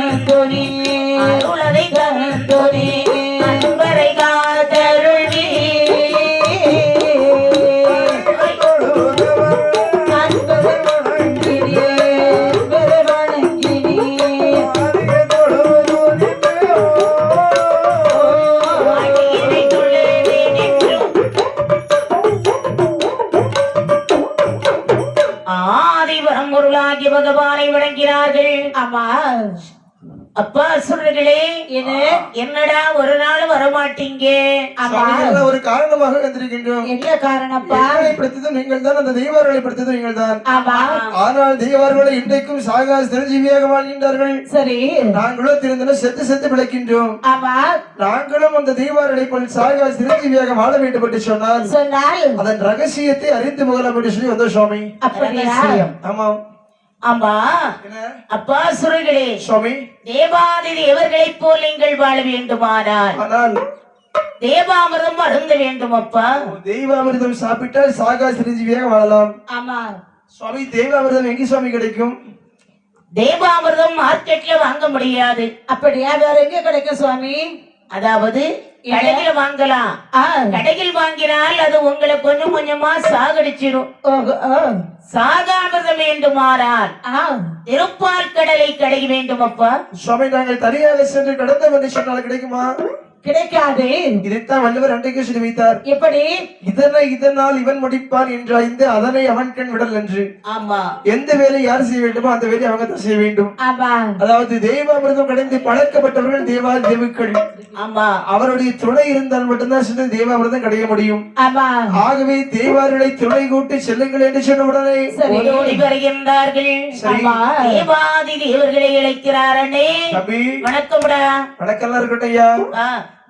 தந்தோனி அருளதை தந்தோனி அன்பரை காத்தருள்வி பகவானை வணங்கினார்கள். ஆமா அப்பா சொல்றீங்களே என்னடா ஒரு நாள் வரமாட்டீங்க? ஒரு காரணமாக வந்திருக்கின்றோம். என்ன காரணப்பா? நீங்கள் தான் அந்த தெய்வார்களை படுத்தது நீங்கள் தான். ஆனால் தெய்வார்களை இன்றைக்கும் சாகா சிரஞ்சீவியாக வாழ்கின்றார்கள். சரி, நாங்களும் திருந்தன செத்து செத்து பிழைக்கின்றோம். ஆமா, நாங்களும் அந்த தெய்வார்களை போல் சாகா சிரஞ்சீவியாக வாழ வேண்டும் என்று சொன்னால் அதன் ரகசியத்தை அறிந்து போகலாம் என்று சொல்லி வந்தோம் சுவாமி. ஆமாம் ஆமா அப்பா சுரர்களே, சுவாமி தேவாதி தேவர்களை போல் நீங்கள் வாழ வேண்டுமானால் தேவாமிர்தம் அருந்த வேண்டும். அப்பா தெய்வாமிர்தம் சாப்பிட்டால் சாகா சிரஞ்சீவியாக வாழலாம். ஆமா சுவாமி, தேவாமிர்தம் எங்க சுவாமி கிடைக்கும்? தேவாமிர்தம் மார்க்கெட்ல வாங்க முடியாது. அப்படியா? வேற எங்க கிடைக்கும் சுவாமி? அதாவது கடையில் வாங்கலாம். கடையில் வாங்கினால் அது உங்களை கொஞ்சம் கொஞ்சமா சாகடிச்சிடும். சாகாமிர்தம் வேண்டுமானால் திருப்பால் கடலை கடை வேண்டும். அப்பா சுவாமி, நாங்கள் தனியாக சென்று கடந்த என்று சொன்னால் கிடைக்குமா? கிடைக்காது. இதைத்தான் வள்ளுவர் அன்றைக்கு சொல்லி வைத்தார். எப்படி? இதனால் இவன் முடிப்பான் என்ற இந்த அதனை அவன் கண் விடல் என்று. ஆமா, எந்த வேலை யார் செய்ய வேண்டுமோ அந்த வேலையை அவங்க தான் செய்ய வேண்டும். ஆமா, அதாவது தெய்வாமிர்தம் கடைந்து பழக்கப்பட்டவர்கள் தேவாதிதேவுக்கள். ஆமா, அவருடைய துணை இருந்தால் மட்டும்தான் சென்று தேவாமிர்தம் கிடைக்க முடியும். ஆமா, ஆகவே தேவார்களை துணை கூட்டி செல்லுங்கள் என்று சொன்ன உடனே ஓடி வருகின்றார்கள். தேவாதி தேவர்களை இழைக்கிறாரே. வணக்கம்டா. வணக்கம் இருக்கட்டும் ஐயா.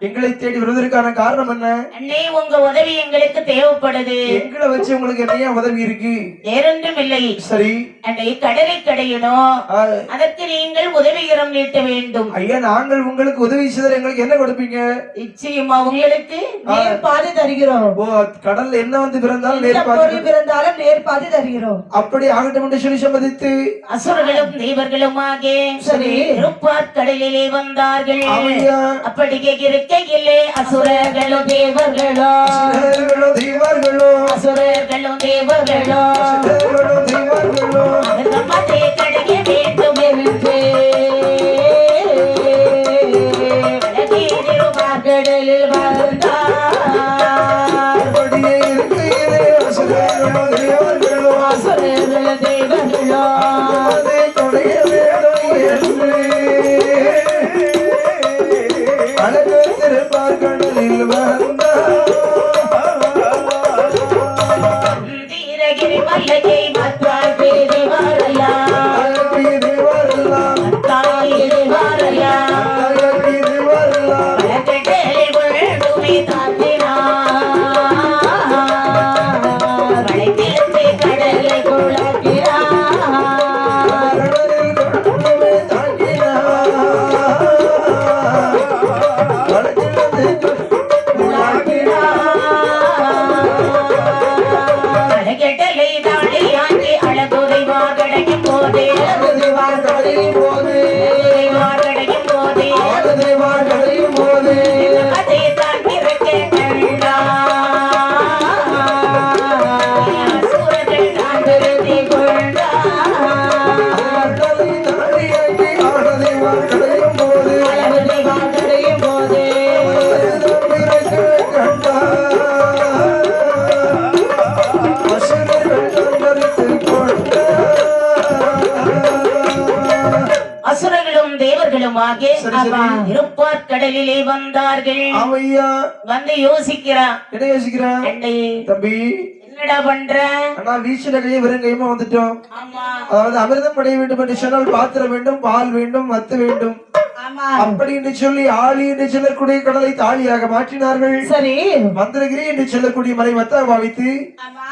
எங்களை தேடி வருவதற்கான காரணம் என்ன? அண்ணே, உங்க உதவி எங்களுக்கு தேவைப்படுது. எங்களை வச்சு உங்களுக்கு என்ன உதவி இருக்கு? வேறொன்றும் இல்லை. சரி அண்ணே, கடலை கடையணும். அதற்கு நீங்கள் உதவிகரம் நீட்ட வேண்டும். ஐயா, நாங்கள் உங்களுக்கு உதவி செய்தால் எங்களுக்கு என்ன கொடுப்பீங்க? நிச்சயமா உங்களுக்கு நேர்பாதை தருகிறோம். கடல்ல என்ன வந்து பிறந்தாலும் நேர்பாதை தருகிறோம். அப்படி ஆகட்டும் என்று சொல்லி சம்மதித்து அசுரர்களும் தெய்வர்களுமாக சரி திருப்பாற் கடலிலே வந்தார்கள். அப்படி கேட்கிற அசுரர்களும் தேவர்களோ அசுரர்களும் தேவர்களோ மதே கிடைக்க வேண்டும் என்று கடலில் வந்தார். அசுரர்களும் தேவர்களோ தீரகிரி மல்லையை மத்தாய் பேரி வாரையா தாயிரி வாரையா பழக்கட்டேலி உழந்துமே தாத்தினார் வளைத்திருத்தி கடலை குழக்கிறார். இருப்பார் கடலிலே வந்தார்கள். வந்து யோசிக்கிறான். தம்பி என்னடா பண்ற? வீச்சுல கையை வெறும் கையுமா வந்துட்டோம். அதாவது அமிர்தம் படைய வேண்டும் என்று சொன்னால் பாத்திரம் வேண்டும், பால் வேண்டும், மத்து வேண்டும். அப்படி என்று சொல்லி ஆளி என்று சொல்லக்கூடிய கடலை தாலியாக மாற்றினார்கள். சரி, மந்திரகிரி என்று சொல்லக்கூடிய மலை மத்தாக பாவித்து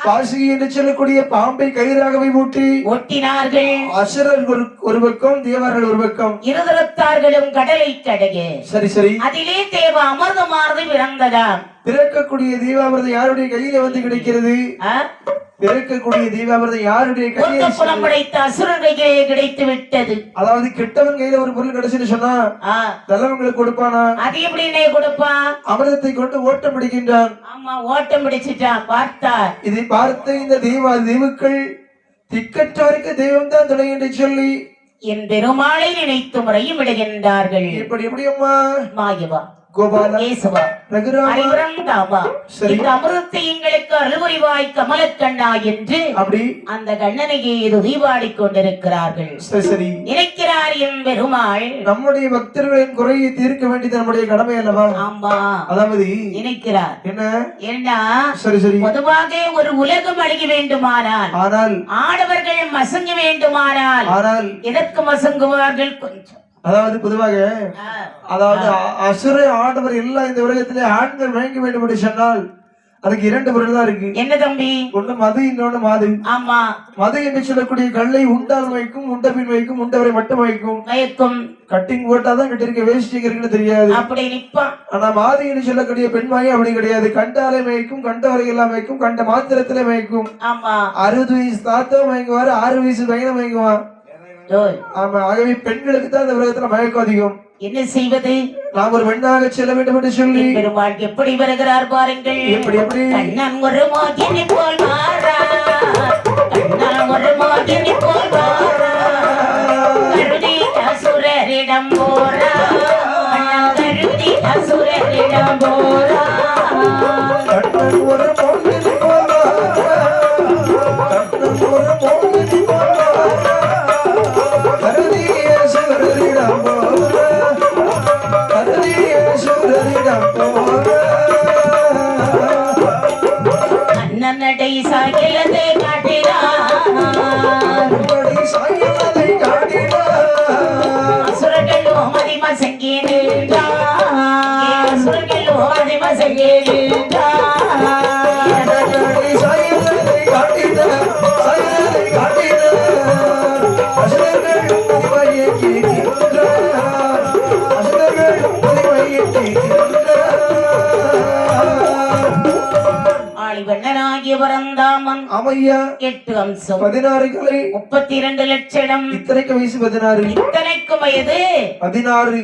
பாசுகி என்று சொல்லக்கூடிய பாம்பை கயிறாகவே மூட்டி ஒட்டினார்கள். அசுரர் ஒரு பக்கம், தேவர்கள் ஒரு பக்கம், இருதரத்தார்களும் கடலை கடைய. சரி சரி, அதிலே தேவ அமிர்தமானது பிறந்ததா. பிறக்கக்கூடிய தீபாமிர்தம் யாருடைய கையில வந்து கிடைக்கிறது? ஆ? பிறக்கக்கூடிய தீபாமிர்தம் யாருடைய மூத்த கையில? குலம் படைத்த அசுரன் கையிலே கிடைத்து விட்டது. அதாவது கெட்டவன் கையில ஒரு பொருள் கிடைச்சுன்னு சொன்னா ஆ, நல்லவங்களுக்கு கொடுப்பானா? அது எப்படின்னே கொடுப்பான்? அமிர்தத்தை கொண்டு ஓட்டம் பிடிக்கின்றான். ஆமா, ஓட்டம் பிடிச்சிட்டான். பார்த்தார். இதை பார்த்த இந்த தெய்வங்கள் திக்கற்றவருக்கு தெய்வம் தான் துணை என்று சொல்லி என் பெருமாளை நினைத்து முறையும் விடுகின்றார்கள். இப்படி எப்படியம்மா மாயவா, கோபாலா கேசவா, ரகுராமா ஹரிவரம் தாவா, சரி. இந்த அமிர்தத்தை எங்களுக்கு அருள்புரிவாய் கமலக்கண்ணா என்று அப்படி அந்த கண்ணனையே துதிபாடி கொண்டிருக்கிறார்கள். சரி சரி நினைக்கிறார் என் பெருமாள். நம்முடைய பக்தர்களின் குறையை தீர்க்க வேண்டியது நம்முடைய கடமை அல்லவா? ஆமா, அதாவது நினைக்கிறார். என்ன? ஏன்னா சரி சரி பொதுவாக ஒரு உலகம் அழக வேண்டுமானால், ஆனால் ஆடவர்கள் மசங்க வேண்டுமானால் ஆனால் எதற்கு மசங்குவார்கள்? கொஞ்சம் அதாவது பொதுவாக ஆ, அதாவது அசுர ஆடவர் எல்லாம் இந்த உலகத்திலே ஆண்கள் மயங்க வேண்டும் என்று சொன்னால் அதுக்கு இரண்டு பொருள் தான் இருக்கு. என்ன தம்பி? ஒண்ணு மது, இன்னொன்னு மாது. ஆமா, மது என்று சொல்லக்கூடிய கல்லை உண்டால் வைக்கும், உண்ட பின் வைக்கும், உண்டவரை மட்டும் வைக்கும். மயக்கும். கட்டிங் போட்டாதான் கட்டிருக்க, வேஸ்டிங் இருக்குன்னு தெரியாது. அப்படி நிப்பான். ஆனா மாது என்று சொல்லக்கூடிய பெண்மாயி அப்படி கிடையாது. கண்டாலே மயக்கும், கண்டவரை எல்லாம் மயக்கும், கண்ட மாத்திரத்திலே மயக்கும். ஆமா, 60 வயசு தாத்தா மயங்குவாரு, 6 வயசு பையனை மயங்குவான். டோய். ஆமா, ஆகவே பெண்களுக்கு தான் இந்த உலகத்துல மயக்கம் அதிகம். என்ன செய்வது? நாம் ஒரு பெண்ணாக செல்ல வேண்டும் என்று சொல்லி என் பெருமாள் எப்படி வருகிறார் பாருங்கள். எப்படி எப்படி கண்ணன் ஒரு மோகினி போல் வாரார், கண்ணன் ஒரு மோகினி போல் வாரார், கருதி அசுரரிடம் போறார், கண்ணன் கருதி அசுரரிடம் போறார். கண்ணன் ஒரு மோகினி போல, கண்ணன் ஒரு மோகினி போல, கருதிய சூரரிடம் போல, கருதிய சூரரிடம் போல. கண்ணன் நடை சாகிலதை காட்டினார், உங்களை சாயலை காட்டினார். அசுரர்களோ மதிமசங்கி நின்றார், அசுரர்களோ மதிமசங்கி நின்றார். உங்களை சாயலை காட்டினார், சாயலை காட்டினார். அசுரர்கள் மதிமையை கேட்கின்றார், அசுரர்கள் மதிமையை கேட்கின்றார். ஆளிவண்ணனாகிய பரந்தாமன் அமையா 8 அம்சம் 16 கலை 32 லட்சணம். இத்தனைக்கு வயசு 16. இத்தனைக்கும் வயது 16.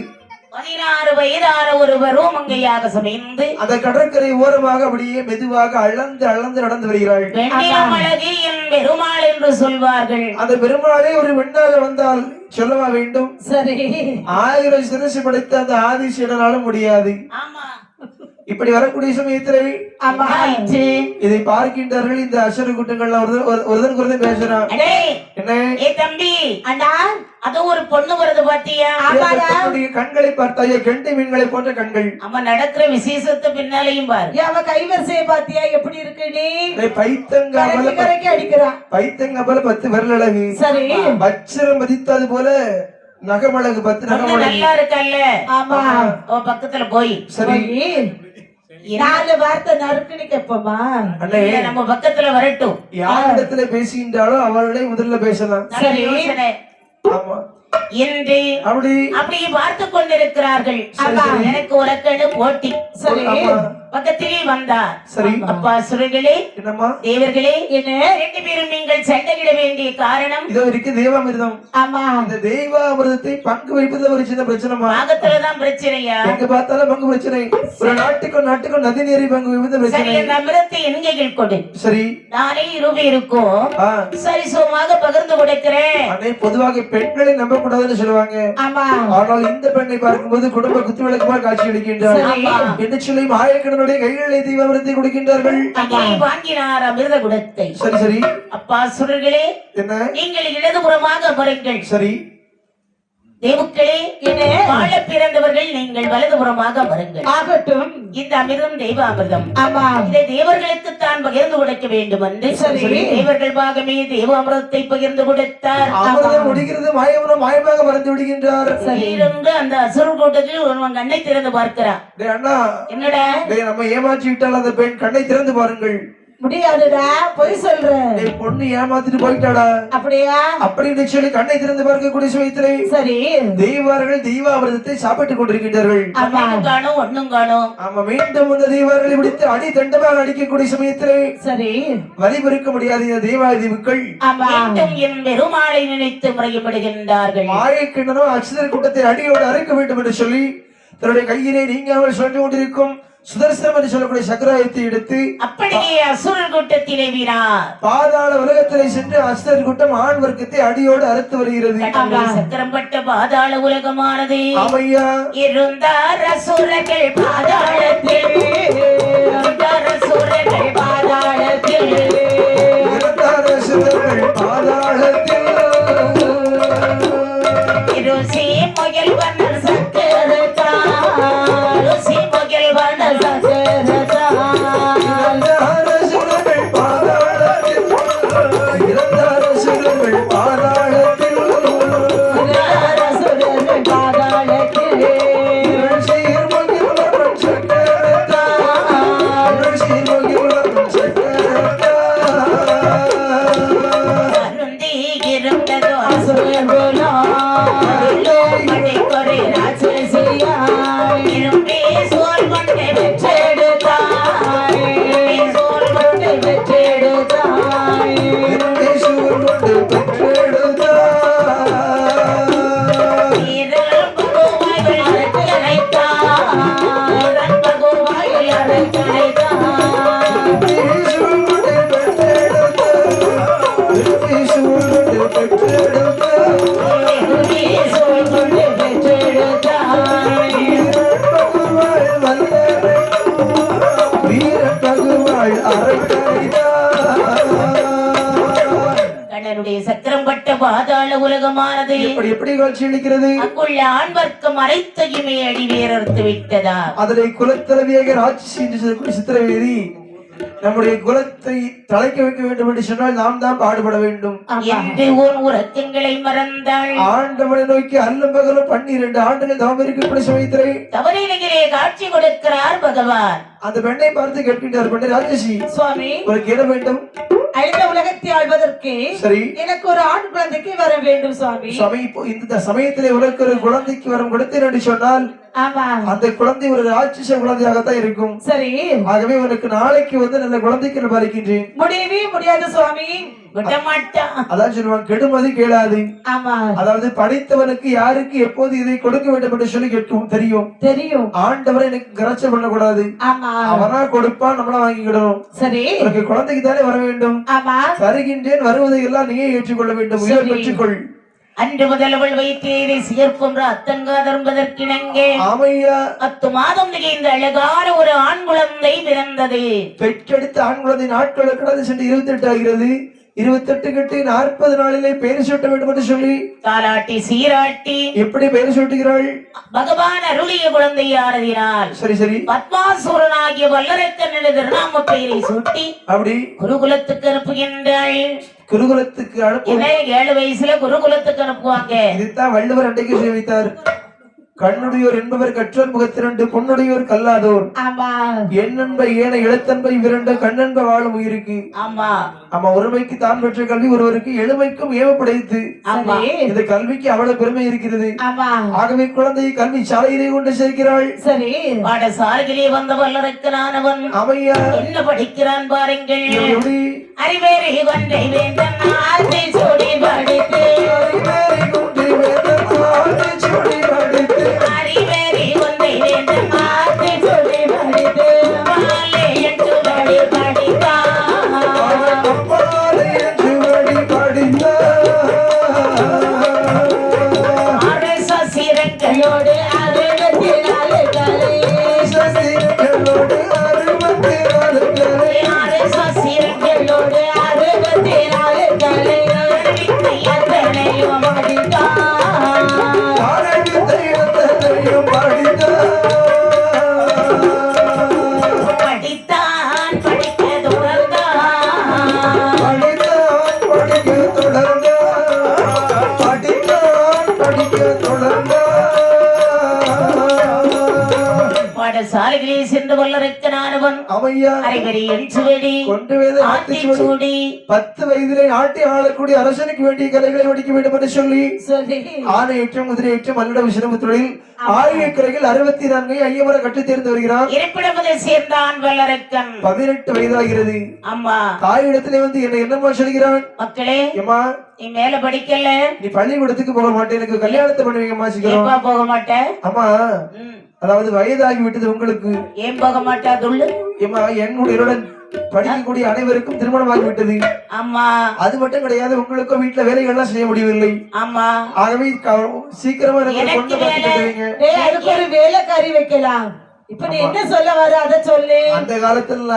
16 வயதான ஒருவரும் அங்கையாக சமைந்து அந்த கடற்கரை ஓரமாக அப்படியே மெதுவாக அளந்து அளந்து நடந்து வருகிறாள். வெண்ணிலம் அழகு என் பெருமாள் என்று சொல்வார்கள். அந்த பெருமாளே ஒரு பெண்ணாக வந்தால் சொல்லவா வேண்டும்? சரி, 1000 சிரசு படைத்த அந்த ஆதிசேடனாலும் முடியாது. ஆமா, இப்படி வரக்கூடிய சமயத்திலே ஆயிற்று. இதை பார்க்கின்றார்கள் இந்த அசுர கூட்டங்கள். ஒருதன் ஒருத்தன் பேசுறான். அடே, என்ன? ஏ தம்பி, அண்ணா, அது ஒரு பொண்ணு வருது பாத்தியா? தன்னுடைய கண்களை பார்த்தாயா? கெண்டை மீன்களை போன்ற கண்கள். அவன் நடக்கிற விசேஷத்தை பின்னாலையும் பாரு. அவ கைவரிசையை பாத்தியா எப்படி இருக்கு? நீ பைத்தங்காமல கரைக்கு அடிக்கிறான். பைத்தங்காமல 10 விரல் அழகு. சரி, வச்சிரம் மதித்தது போல நகமழகு 10 பொண்ணு நகமழகு. நல்லா இருக்கல்ல? ஆமா, அவன் பக்கத்துல போய் சரி போய் 4 வார்த்தை நறுக்குன்னு கேப்பமா. அண்ணே, இல்ல, நம்ம பக்கத்துல வரட்டும். யாரிடத்துல பேசுகின்றாலோ அவர்களை முதல்ல பேசலாம். நல்ல யோசனை. ஆமா, என்று அப்படி அப்படியே பார்த்து கொண்டிருக்கிறார்கள். சரி. எனக்கு உனக்கென்னு போட்டி. சரி, ஆமா. பக்கத்திலே வந்தார். சரி. அப்பா சுரர்களே, என்னம்மா? தேவர்களே, என்ன? 2 பேரும் நீங்கள் சண்டையிட வேண்டிய காரணம் இதோ இருக்கு தேவாமிர்தம். ஆமா, இந்த தேவாமிர்தத்தை பங்கு வைப்பது ஒரு சின்ன பிரச்சனைமா. பாகத்துலதான் பிரச்சனையா? எங்க பார்த்தாலும் பங்கு பிரச்சனை. ஒரு நாட்டுக்கும் நதி நீரை பங்கு வைப்பது சரி, பிரச்சனை. அந்த அமிர்தத்தை எண்கைகள் கொடு. சரி. நானே 20 இருக்கும். ஆ, சரிசமமாக பகிர்ந்து கொடுக்கிறேன். அண்ணே, பொதுவாக பெண்களை நம்ப கூடாதுன்னு சொல்லுவாங்க. ஆமா, ஆனால் இந்த பெண்ணை பார்க்கும்போது குடும்ப குத்துவிளக்குமார் காட்சி அளிக்கின்றார். ஆமா. என்று சொல்லி மாயக்கடனுடைய கைகளை தீபாவளத்தை கொடுக்கின்றார்கள். அங்கே வாங்கினார் அமிர்த குடத்தை. சரி சரி அப்பா சுரர்களே, என்ன? நீங்கள் இடதுபுறமாக அமருங்கள். சரி. தேவுக்களே, என்ன? வாழ பிறந்தவர்கள் நீங்கள் வலதுபுறமாக வருங்கள். ஆகட்டும். இந்த அமிர்தம் தெய்வ அமிர்தம். ஆமா, இதை தேவர்களுக்கு தான் பகிர்ந்து கொடுக்க வேண்டும் என்று சரி. தேவர்கள் பாகமே தேவ அமிர்தத்தை பகிர்ந்து கொடுத்தார். அமிர்தம் முடிகிறது, மாயவனம் மாயமாக மறந்து விடுகின்றார். திடீரென்று அந்த அசுர கூட்டத்தில் ஒருவன் கண்ணை திறந்து பார்க்கிறான். டேய் அண்ணா, என்னடா? டேய் நம்ம ஏமாற்றி விட்டால் அந்த பெண் கண்ணை திறந்து பாருங்கள். முடியாதுடா பொய் சொல்ற டேய் பொண்ணு ஏமாத்திட்டு போயிட்டாடா அப்படியா அப்படின்னு சொல்லி கண்ணை திறந்து பார்க்கக்கூடிய சமயத்திலே சரி தெய்வார்கள் தெய்வாமிர்தத்தை சாப்பிட்டுக் கொண்டிருக்கின்றார்கள் ஆமா ஒண்ணும் காணும் ஒண்ணும் காணும். ஆமா மீண்டும் அந்த தெய்வார்களை பிடித்து அடி தண்டமாக அடிக்கக்கூடிய சமயத்திலே சரி வழி பெருக்க முடியாத இந்த தெய்வாதிவுக்கள் ஆமா மீண்டும் என் பெருமாளை நினைத்து முறையப்படுகின்றார்கள். மாயக்கிண்ணனோ அக்ஷதர் கூட்டத்தை அடியோடு அறுக்க வேண்டும் என்று சொல்லி தன்னுடைய கையிலே நீங்காமல் சுழன்று கொண்டிருக்கும் சுதர்சனம் என்று சொல்லக்கூடிய சக்கராயத்தை எடுத்து அப்படியே அசுரர் கூட்டத்திலே வீரார் பாதாள உலகத்திலே சென்று அக்ஷதர் கூட்டம் ஆண் வர்க்கத்தை அடியோடு அறுத்து வருகிறது. கடவுளை சக்கரம்பட்ட பாதாள உலகமானது ஆமையா இருந்தார் அசுரர்கள் பாதாளத்தில், இருந்தார் அசுரர்கள் பாதாளத்தில், இறந்தார் அசுரர்கள் பாதாளத்தில். ருசி முயல் வண்ணர் சக்கரத்தான், ருசி முயல் வண்ணர் சக்கரத்தான். இறந்தார் அசுரர்கள் பாதாளத்தில். இறந்தார் அசுரர்கள் பாதாளத்தில். அரசுரர்கள் பாதாளத்தில் இருள் சீர் மகிழ்வரும் சக்கரத்தான். இருள் சீர் மகிழ்வரும் சக்கரத்தான். அருந்தி இருந்ததோ அசுரர்களோ மழைக்கொரு ராட்சசியாய் இரும்பே சோல் கொண்டு பெற்றெடுத்தாய் சோல் கொண்டு பெற்றெடுத்தாய் இருளேசுவர் கொண்டு பெற்றெடுத்தார். வீரல் பகுவாயில் அழைத்தழைத்தார், பகுவாயில் அழைத்தழைத்தார். இயேசுவர் கொண்டு பெற்றெடுத்தார். இயேசுவர் கொண்டு பெற்றெடுத்தார். சோல் கொண்டு பெற்றெடுத்தாய் வீரப்பகுவாள் வல்லரை. வீரப்பகுவாள் அரைக்கரைத்தார். கண்ணனுடைய சக்கரம் பட்ட பாதாள உலகமானது எப்படி காட்சி அளிக்கிறது? அங்குள்ள ஆண் வர்க்கம் அனைத்தையுமே அடிவேறறுத்து விட்டதா. அதனை குலத்தலைவியாக ராட்சி என்று சொல்லக்கூடிய சித்திரவேதி நம்முடைய குலத்தை தலைக்க வைக்க வேண்டும் என்று சொன்னால் நாம் தான் பாடுபட வேண்டும். என்று உன் உறக்கங்களை மறந்தாள். ஆண்டவனை நோக்கி அல்லும் பகலும் 12 ஆண்டுகள் தவம் இருக்கக்கூடிய சமயத்திலே தவறிலே காட்சி கொடுக்கிறார் பகவான். அந்த பெண்ணை பார்த்து கேட்கின்றார், பெண்ணை ராஜசி சுவாமி உனக்கு என்ன வேண்டும்? அழிந்த உலகத்தை ஆள்வதற்கு சரி எனக்கு ஒரு ஆண் குழந்தைக்கு வர வேண்டும் சுவாமி சமய இந்த சமயத்திலே உனக்கு ஒரு குழந்தைக்கு வரம் கொடுத்தேன் என்று சொன்னால் ஆமா அந்த குழந்தை ஒரு ராட்சச குழந்தையாகத்தான் இருக்கும். சரி ஆகவே உனக்கு நாளைக்கு வந்து நல்ல குழந்தைக்கு நான் பறிக்கின்றேன். முடியவே முடியாது சுவாமி விட மாட்டான். அதான் சொல்லுவாங்க, கெடுமதி கேளாது. ஆமா அதாவது படித்தவனுக்கு யாருக்கு எப்போது இதை கொடுக்க வேண்டும் என்று சொல்லி கேட்கும் தெரியும். தெரியும் ஆண்டவரை எனக்கு கரைச்சல் பண்ணக்கூடாது. ஆமா அவனா கொடுப்பான், நம்மளா வாங்கிக்கிடும். சரி உனக்கு குழந்தைக்கு தானே வர வேண்டும். ஆமா தருகின்றேன், வருவதை எல்லாம் நீயே ஏற்றுக்கொள்ள வேண்டும். உயர் பெற்றுக்கொள். அன்று முதல் அவள் வைத்தேரை சேர்க்கின்ற அத்தங்காதரும்பதற்கிணங்கே ஆமையா 10 மாதம் நிகழ்ந்த அழகான ஒரு ஆண் குழந்தை பிறந்தது. பெற்றெடுத்த ஆண் குழந்தை நாட்கள் கடந்து சென்று 28 ஆகிறது. 28 கட்டு 40 நாளிலே பெயர் சூட்ட வேண்டும் என்று சொல்லி தாலாட்டி சீராட்டி எப்படி பெயர் சூட்டுகிறாள்? பகவான் அருளிய குழந்தையானதினால் சரி சரி பத்மாசுரனாகிய வல்லரக்கன் திருநாம பெயரை சூட்டி அப்படி குருகுலத்துக்கு அனுப்புகின்றாள். குருகுலத்துக்கு அனுப்பு. இதை 7 வயசுல குருகுலத்துக்கு அனுப்புவாங்க. இதுதான் வள்ளுவர் அன்றைக்கு செய்வித்தார். கண்ணுடையோர் என்பவர் கற்றோர் முகத்திரண்டு, பொன்னுடையோர் கல்லாதோர். ஆமா எண்ணென்ப ஏன எழுத்தன்பை விரண்ட கண்ணென்ப வாழும் உயிருக்கு. ஆமா ஆமா ஒருமைக்கு தான் பெற்ற கல்வி ஒருவருக்கு எழுமைக்கும் ஏவப்படைத்து. ஆமா இந்த கல்விக்கு அவ்வளவு பெருமை இருக்கிறது. ஆமா ஆகவே குழந்தையை கல்வி சாலையிலே கொண்டு சேர்க்கிறாள். சரி பாடசாலையிலே வந்த வல்லரக்கனானவன் அவையா என்ன படிக்கிறான் பாருங்கள். எப்படி அறிவேறி ஒன்றை வேந்தன் ஆசை சூடி படித்து, அறிவேறி குன்றி வேதம் ஆடி சுடி படித்து. அறிவேறி ஒன்றை வேந்தன் ஆசை சொல்லி படித்து மாலை என்று படி படித்தான். அப்பாலை என்று வழி படித்தார். சசிரங்களோடு அறுபத்தினாலு கலை சசிகளோடு 64 கலை. சசிரங்களோடு 64 கலை அத்தனையும் படித்தான் பாடவித்தை அத்தனையும் படித்தார். படித்தான் படிக்க தொடர்ந்தான். படித்தான் படிக்க தொடர்ந்தார். படித்தான் படிக்க தொடர்ந்தார். சாலைகளில் சென்று வல்லரக்கனானவன் அமையா அரைவரி எஞ்சுவடி கொண்டு வேத ஆத்திச்சூடி 10 வயதிலே நாட்டை ஆளக்கூடிய அரசனுக்கு வேண்டிய கலைகளை வடிக்க வேண்டும் என்று சொல்லி சொல்லி ஆணையற்றம் குதிரையற்றம் மல்லிட விசிரமத்துறையில் ஆயிரக்கரையில் 64 ஐயவர கட்டு தேர்ந்து வருகிறார் இருப்பிடமதை சேர்ந்தான் வல்லரக்கன் 18 வயதாகிறது அம்மா தாயிடத்திலே வந்து என்ன என்னமா சொல்கிறான் மக்களே ஏமா நீ மேல படிக்கல நீ பள்ளிக்கூடத்துக்கு போக மாட்டேன் எனக்கு கல்யாணத்தை பண்ணுவீங்கம்மா சீக்கிரம் ஏன்பா போக மாட்டேன் அம்மா அதாவது வயதாகி விட்டது உங்களுக்கு ஏன் போக மாட்டா துள்ளு ஏமா என்னுடன் படிக்கக்கூடிய அனைவருக்கும் திருமணமாகி விட்டது ஆமா அது மட்டும் கிடையாது உங்களுக்கும் வீட்டுல வேலைகள்லாம் செய்ய முடியவில்லை ஆமா ஆகவே சீக்கிரமா எனக்கு எனக்கு பொண்ணு பார்த்து வேலை. தருவீங்க. டேய் அதுக்கு ஒரு வேலைக்காரி வைக்கலாம் இப்ப நீ என்ன சொல்ல வர அத சொல்லு அந்த காலத்துல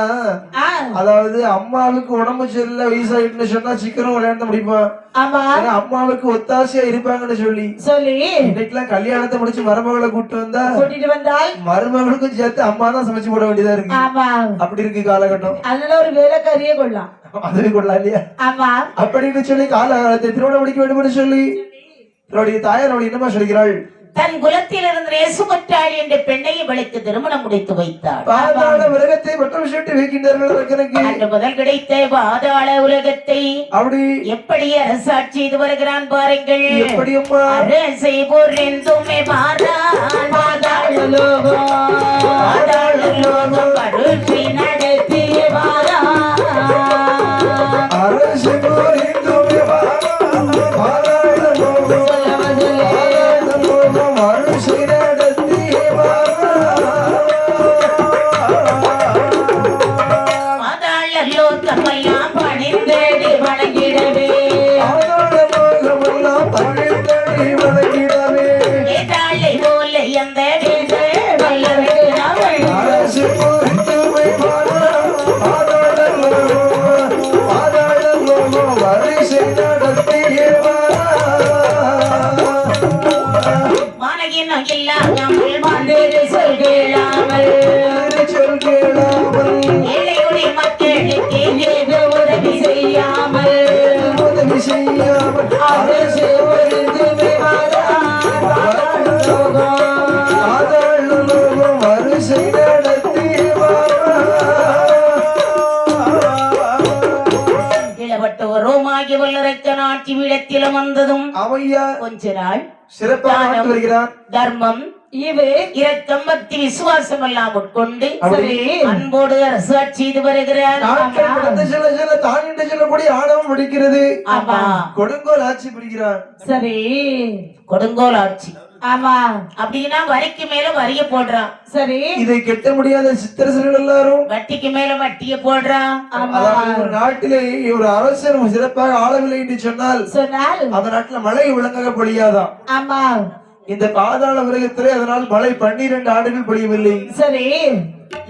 ஆ, அதாவது அம்மாவுக்கு உடம்பு சரியில்லை வயசாயிட்டுன்னு சொன்னா சீக்கிரம் விளையாட முடிப்பான் ஆமா ஏன்னா அம்மாவுக்கு ஒத்தாசையா இருப்பாங்கன்னு சொல்லி சொல்லி இன்னைக்கெல்லாம் கல்யாணத்தை முடிச்சு மருமகளை கூட்டு வந்தா கூட்டிட்டு வந்தால் மருமகளுக்கும் சேர்த்து அம்மா தான் சமைச்சு போட வேண்டியதா இருக்கு ஆமா அப்படி இருக்கு காலகட்டம் அதனால ஒரு வேலைக்காரியே கொள்ளலாம் அதுவே கொள்ளலாம் இல்லையா ஆமா அப்படின்னு சொல்லி காலகாலத்தை திருமணம் முடிக்க வேண்டும் என்று சொல்லி அவருடைய தாயார் அவள் என்னமா சொல்கிறாள் தன் குலத்தில் இருந்த நேசுமற்றாள் என்ற பெண்ணை இவளுக்கு திருமணம் முடித்து வைத்தாள் பாதாள உலகத்தை மற்ற விஷயத்தை வைக்கின்றார்கள் அரசனுக்கு அன்று முதல் கிடைத்த பாதாள உலகத்தை அப்படி எப்படி அரசாட்சி செய்து வருகிறான் பாருங்கள் எப்படி அம்மா அரசை பொருந்துமே பாரான் பாதாள லோகம் பாதாள லோகம் பருட்சி நடத்தி வாரான் அரசு புரிந்துமே பாதாள லோகம் பாதாள லோகம் அரசு நடத்தி பாதாள லோகமெல்லாம் பணிந்தடி வணங்கிடவே பாதாள லோகமெல்லாம் பணிந்தடி வணங்கிடவே ஏதாளை போல எந்த வேத வல்லவர்கள் அரசு புரிந்துமே பாதாள லோகம் பாதாள லோகம் அரசு நடத்தி மானகினம் இல்லாமல் மாண்டேறு சொல்கிறாமல் சொல்கிறாமல் ஏழையுடைய மக்களுக்கு ஏதோ உதவி செய்யாமல் உதவி செய்யாமல் அரசு பொருந்துமே வாரான் பாதாள லோகம் பாதாள லோகம் வரிசை நடத்தி இளவட்டோருமாகி வல்லரக்கன் ஆட்சி விடத்திலும் வந்ததும் அவையா கொஞ்ச நாள் சிறப்பாக ஆண்டு வருகிறார் தர்மம் இவே இரக்கம் பக்தி விசுவாசம் எல்லாம் உட்கொண்டு அப்படி அன்போடு அரசாட்சி செய்து வருகிறார் நாட்கள் கடந்து சில சில தான் என்று சொல்லக்கூடிய ஆணவம் பிடிக்கிறது ஆமா கொடுங்கோல் ஆட்சி புரிகிறார் சரி கொடுங்கோல் ஆட்சி ஆமா அப்படின்னா வரிக்கு மேல வரிய போடுறான் சரி இதை கெட்ட முடியாத சித்தரசர்கள் எல்லாரும் வட்டிக்கு மேல வட்டிய போடுறான் அதாவது ஒரு நாட்டிலே ஒரு அரசர் சிறப்பாக ஆளவில்லை என்று சொன்னால் சொன்னால் அந்த நாட்டுல மழை ஒழுங்காக பொழியாதான் ஆமா இந்த பாதாள உலகத்திலே அதனால் மழை 12 ஆண்டுகள் பொழியவில்லை சரி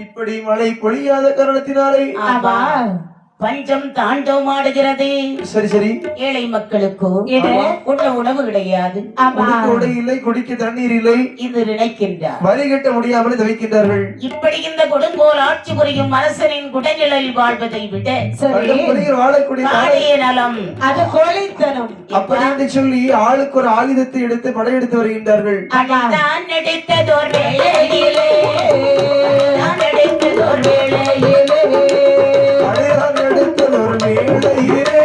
இப்படி மழை பொழியாத காரணத்தினாலே ஆமா பஞ்சம் தாண்டவமாடுகிறது சரி சரி ஏழை மக்களுக்கு இது? உண்ண உணவு கிடையாது ஆமா உடுக்க உடை இல்லை குடிக்க தண்ணீர் இல்லை இது நினைக்கின்றார் வரி கட்ட முடியாமல் தவிக்கின்றார்கள் இப்படி இந்த கொடுங்கோல் ஆட்சி புரியும் அரசனின் குடநிழலில் வாழ்வதை விட சரி புரிகிற வாழக்கூடிய நாளைய நலம் அது கோழைத்தனம் அப்படி என்று சொல்லி ஆளுக்கு ஒரு ஆயுதத்தை எடுத்து படையெடுத்து வருகின்றார்கள் நான் நடித்ததோர் வேளையிலே நான் நடித்ததோர் வேளையிலே அடையாளம் எடுத்தது ஒரு மேடையிலே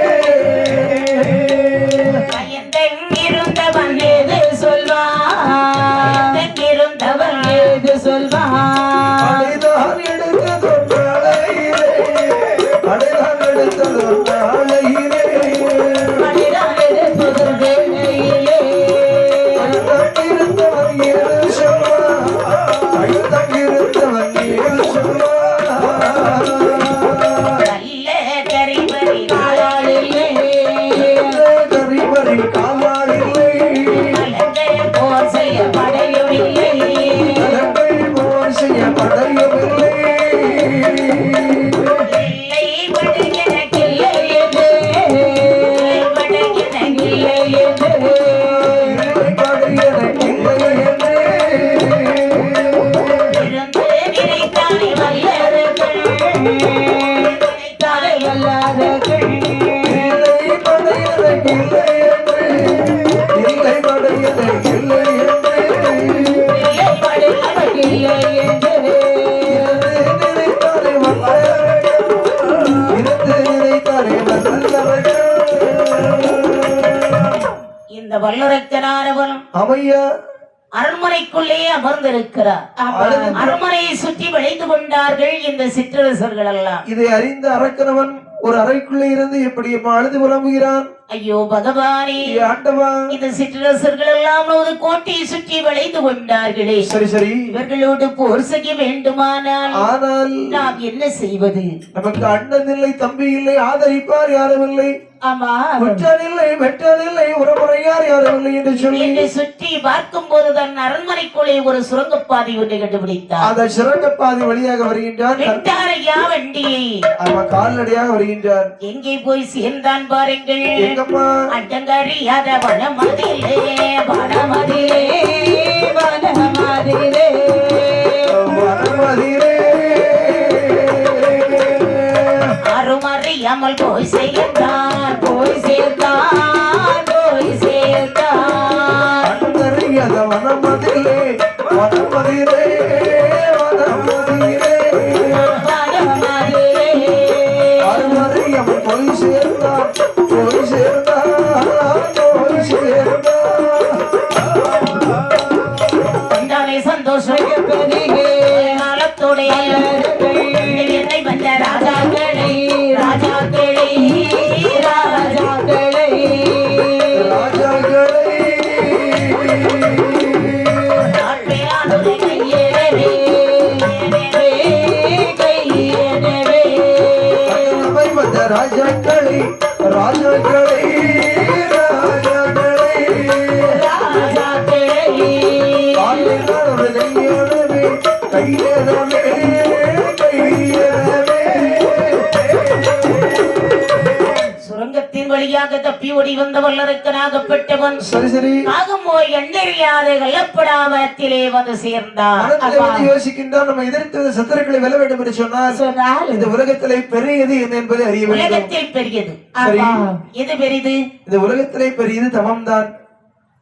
பயந்தெங்கிருந்தவன் ஏது சொல்வான் எங்கிருந்தவன் ஏது சொல்வான் அடைதான் எடுத்தது ஒரு நாளையிலே அடைதான் எடுத்தது ஒரு நாளையிலே மனிதன் எடுப்பதொரு வேளையிலே இருந்தவன் ஏது சொல்வான் ஆமையா அரண்மனைக்குள்ளே அமர்ந்திருக்கிறார். அரண்மனையை சுற்றி வளைந்து கொண்டார்கள் இந்த சிற்றரசர்கள் எல்லாம். இதை அறிந்த அரக்கனவன் ஒரு அறைக்குள்ளே இருந்து எப்படி அழுது புலம்புகிறான். ஐயோ பகவானே, ஆண்டவா, இந்த சிற்றரசர்கள் எல்லாம் ஒரு கோட்டையை சுற்றி வளைந்து கொண்டார்களே. சரி சரி, இவர்களோடு போர் செய்ய வேண்டுமானால் ஆனால் நாம் என்ன செய்வது? நமக்கு அண்ணன் இல்லை, தம்பி இல்லை, ஆதரிப்பார் யாரும் இல்லை, ஆமா, குற்றால் இல்லை, வெட்டால் இல்லை, உறமுறையார் யாரும் இல்லை என்று சொல்லி என்னை சுற்றி பார்க்கும் போது தன் அரண்மனைக்குள்ளே ஒரு சுரங்கப்பாதை ஒன்றை கண்டுபிடித்தார். அந்த சுரங்கப்பாதை வழியாக வருகின்றான். விட்டாரையா வண்டியை அவன் கால்நடையாக வருகின்றான். எங்கே போய் சேர்ந்தான் பாருங்கள். எங்கம்மா? அடங்கறியாத வனமதிலே வனமதிலே வனமதிலே வனமதிலே அருமறியாமல் போய் சேர்ந்தான், போய் சேர்ந்தான், போய் சேர்ந்தான். அடங்கறியாத வனமதிலே வனமதிலே வனமதிலே வனமதிலே அருமறியாமல் போய் சேர்ந்தான், போய் சேர்ந்தான், போய் சேர்ந்தான். கொண்டாலே சந்தோஷம் பெருகே காலத்தோடைய என்னை வந்த ராஜாக்களை ராஜாக்களை ராஜாக்களை ராஜாக்களை நாட்பேரானுடைய கையேறவே கையேறவே நம்மை வந்த ராஜாக்களை ராஜாக்களை ராஜாக்களை ராஜாக்களை ஆளுநர் கையேறவே கையேறவே கையேறவே. சுரங்கத்தின் வழியாக தப்பி ஓடி வந்த வல்லரக்கனாகப்பட்டவன் சரி சரி, ஆகமோ எண்ணறியாத கள்ளப்படாமத்திலே வந்து சேர்ந்தான். மனதிலே வந்து யோசிக்கின்றான், நம்ம எதிர்த்து சத்துருக்களை வெல்ல வேண்டும் என்று சொன்னால் சொன்னால் இந்த உலகத்திலே பெரியது என்ன என்பதை அறிய வேண்டும். உலகத்தில் பெரியது சரி, எது பெரிது? இந்த உலகத்திலே பெரியது தவம்தான்.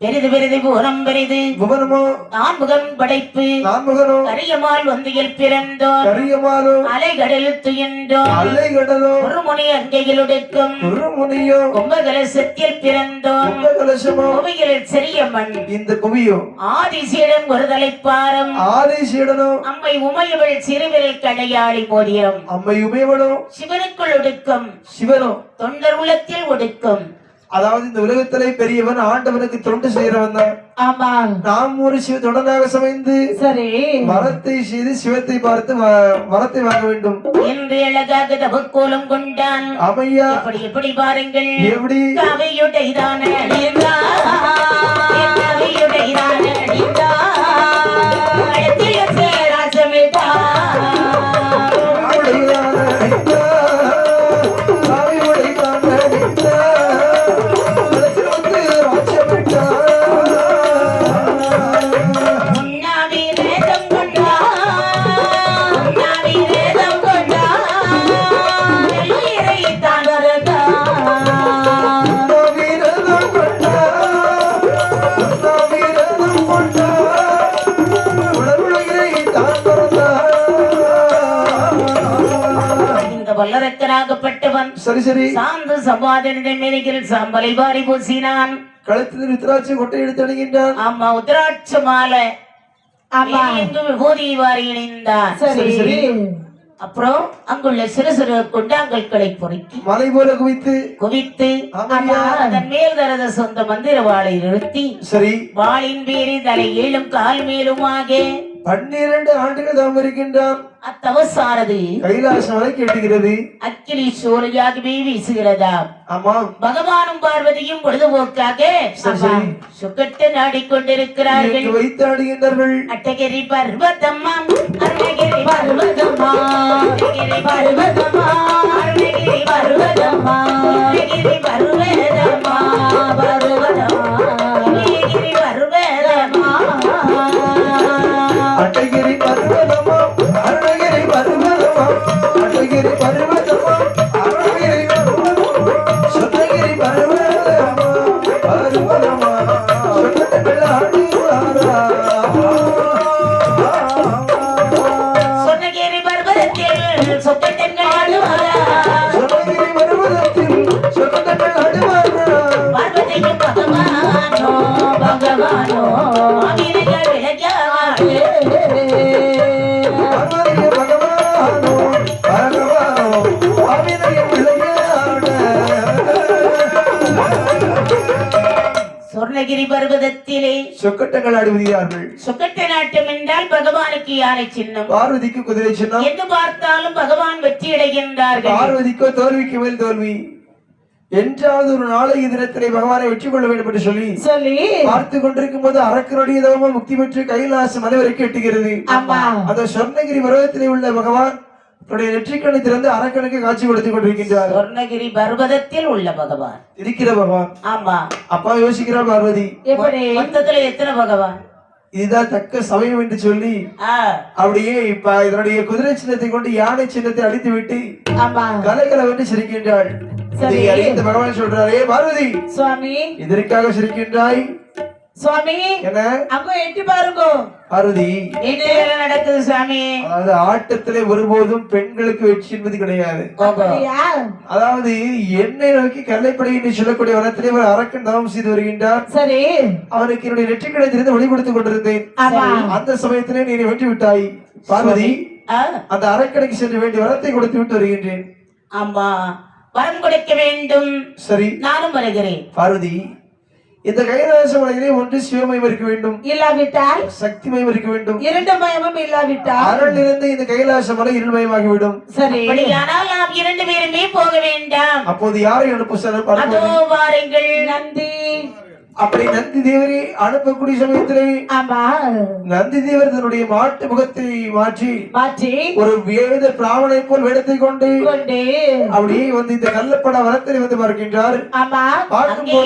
பெரிது பெரிது புவனம் பெரிது புவனமோ நான்முகன் படைப்பு நான்முகனோ கரியமால் வந்தியில் பிறந்தோம் கரியமாலோ அலைகடலில் துயின்றோம் அலை கடலோ ஒரு முனி அங்கையில் உடுக்கும் ஒரு முனியோ கும்பகலசத்தில் பிறந்தோம் கும்பகலசமோ புவிகளில் சிறிய மண் இந்த புவியோ ஆதிசீடன் ஒரு தலைப்பாரம் ஆதிசீடனோ அம்மை உமையவள் சிறுவிரல் கடையாளி மோதிரம் அம்மை உமையவனோ சிவனுக்குள் ஒடுக்கம் சிவனோ தொண்டர் உள்ளத்தில் ஒடுக்கம். அதாவது இந்த உலகத்திலே பெரியவன் ஆண்டவனுக்கு தொண்டு செய்யறவன் தான். ஆமா, நாம் ஒரு சிவ தொடராக சமைந்து சரி, வரத்தை செய்து சிவத்தை பார்த்து வரத்தை வாங்க வேண்டும் என்று அழகாக தவக்கோலம் கொண்டான். அமையா எப்படி எப்படி பாருங்கள். எப்படி கவையுடைதான அணிந்தார், கவையுடைதான அணிந்தார், கழுத்தில் சேராசமிட்டார். உண்ணாவி வேதம் கொண்டார், உண்ணாவி வேதம் கொண்டார், உயிரை தான் வரதார். இந்த வல்லரக்கனாகப்பட்டவன் சரி சரி, சாந்து சம்பாதனிடம் மேனிகள் சாம்பலை வாரி பூசினான். கழுத்தில் ருத்ராட்சி கொட்டை எடுத்து அணிகின்றான். ஆமா, உத்ராட்ச மாலை ஆமா, எங்கும் விபூதி வாரி இணைந்தான். சரி, அப்புறம் அங்குள்ள சிறு சிறு குண்டாங்கற்களை பொறுக்கி மலை போல குவித்து குவித்து ஆமையா. அதன் மேல் தனது சொந்த மந்திர வாளை நிறுத்தி சரி, வாளின் பேரில் தலை ஏழும் கால் மேலுமாக 12 ஆண்டுகள் தாம் இருக்கின்றான். அத்தவசானது கைலாசம் வரை கேட்டுகிறது. அக்கினி சோலையாகவே வீசுகிறதா. ஆமாம், பகவானும் பார்வதியும் பொழுதுபோக்காக சுக்கட்டு நாடிக்கொண்டிருக்கிறார்கள். இங்கு வைத்து ஆடுகின்றார்கள். அட்டகிரி பர்வதம்மா அருணகிரி பர்வதம்மா அருணகிரி பர்வதம்மா அருணகிரி பர்வதம்மா அருணகிரி பர்வதம்மா பர்வதம்மா அருணகிரி பர்வதம்மா அட்டகிரி பர்வதமா அருணகிரி பர்வதமா அட்டகிரி பர்வதமா அருணகிரி சுத்தகிரி பர்வதமா பர்வதமா சுத்தகிரி ஆடுவாரா. சொன்னகிரி பர்வதத்தில் சொக்கட்டங்கள் ஆடுவாரா. சுத்தகிரி பர்வதத்தில் சுத்தகிரி ஆடுவாரா. பார்வதியும் பகவானோ பகவானோ விளையாடு பார்வதிய பகவானோ பகவானோ அபிநய விளையாட சொர்ணகிரி பர்வதத்திலே சொக்கட்டங்கள் ஆடி வருகிறார்கள். சொக்கட்ட நாட்டம் என்றால் பகவானுக்கு யானை சின்னம், பார்வதிக்கு குதிரை சின்னம். எங்கு பார்த்தாலும் பகவான் வெற்றி அடைகின்றார்கள். பார்வதிக்கோ தோல்விக்கு மேல் தோல்வி. என்றாவது ஒரு நாளைய தினத்திலே பகவானை வெற்றி கொள்ள வேண்டும் என்று சொல்லி பார்த்து கொண்டிருக்கும் போது அரக்கனுடைய தவமும் முக்தி பெற்று கைலாசம் மலை வரைக்கும் எட்டுகிறது. அந்த சொர்ணகிரி பர்வதத்திலே உள்ள பகவான் தன்னுடைய நெற்றிக்கண்ணை திறந்து அரக்கனுக்கு காட்சி கொடுத்துக் கொண்டிருக்கின்றார். சொர்ணகிரி பர்வதத்தில் உள்ள பகவான் இருக்கிற பகவான். ஆமா, அப்பா யோசிக்கிறார் பார்வதி, மொத்தத்துல எத்தனை பகவான், இதுதான் தக்க சமயம் என்று சொல்லி அப்படியே இப்ப இதனுடைய குதிரை சின்னத்தை கொண்டு யானை சின்னத்தை அடித்து விட்டு கலகலவென்று சிரிக்கின்றாள். இதை அறிந்த பகவான் சொல்றாரு, ஏ பார்வதி சுவாமி இதற்காக சிரிக்கின்றாய் சுவாமி? என்ன அங்க எட்டி பாருங்க பார்வதி. என்ன நடக்குது சுவாமி? அதாவது ஆட்டத்திலே ஒருபோதும் பெண்களுக்கு வெற்றி என்பது கிடையாது. அதாவது என்னை நோக்கி கல்லைப்படை என்று சொல்லக்கூடிய வனத்திலே ஒரு அரக்கன் தவம் செய்து வருகின்றார். சரி, அவனுக்கு என்னுடைய நெற்றிக்கடை திறந்து வழிபடுத்திக் கொண்டிருந்தேன். அந்த சமயத்திலே நீ வெற்றி விட்டாய் பார்வதி. அந்த அரக்கனுக்கு சென்று வேண்டிய வரத்தை கொடுத்து விட்டு வருகின்றேன். ஆமா, வரம் கொடுக்க வேண்டும். சரி, நானும் வருகிறேன். பார்வதி, இந்த கைலாச மலையிலே ஒன்று சிவமயம் இருக்க வேண்டும், இல்லாவிட்டால் சக்தி மயம் இருக்க வேண்டும். இரண்டு மயமும் இல்லாவிட்டால் அருள் இருந்து இந்த கைலாச மலை இருள்மயமாகிவிடும். சரி, ஆனால் நாம் இரண்டு பேருமே போக வேண்டாம். அப்போது யாரை அனுப்ப சார்? வாருங்கள். நந்தி. அப்படி நந்தி தேவரை அனுப்பக்கூடிய சமயத்திலே நந்தி தேவர் தன்னுடைய மாட்டு முகத்தை மாற்றி ஒரு வேத பிராமணை போல் வேடத்தை கொண்டு அப்படியே வந்து இந்த கள்ளப்பட வரத்தில் வந்து பார்க்கின்றார்.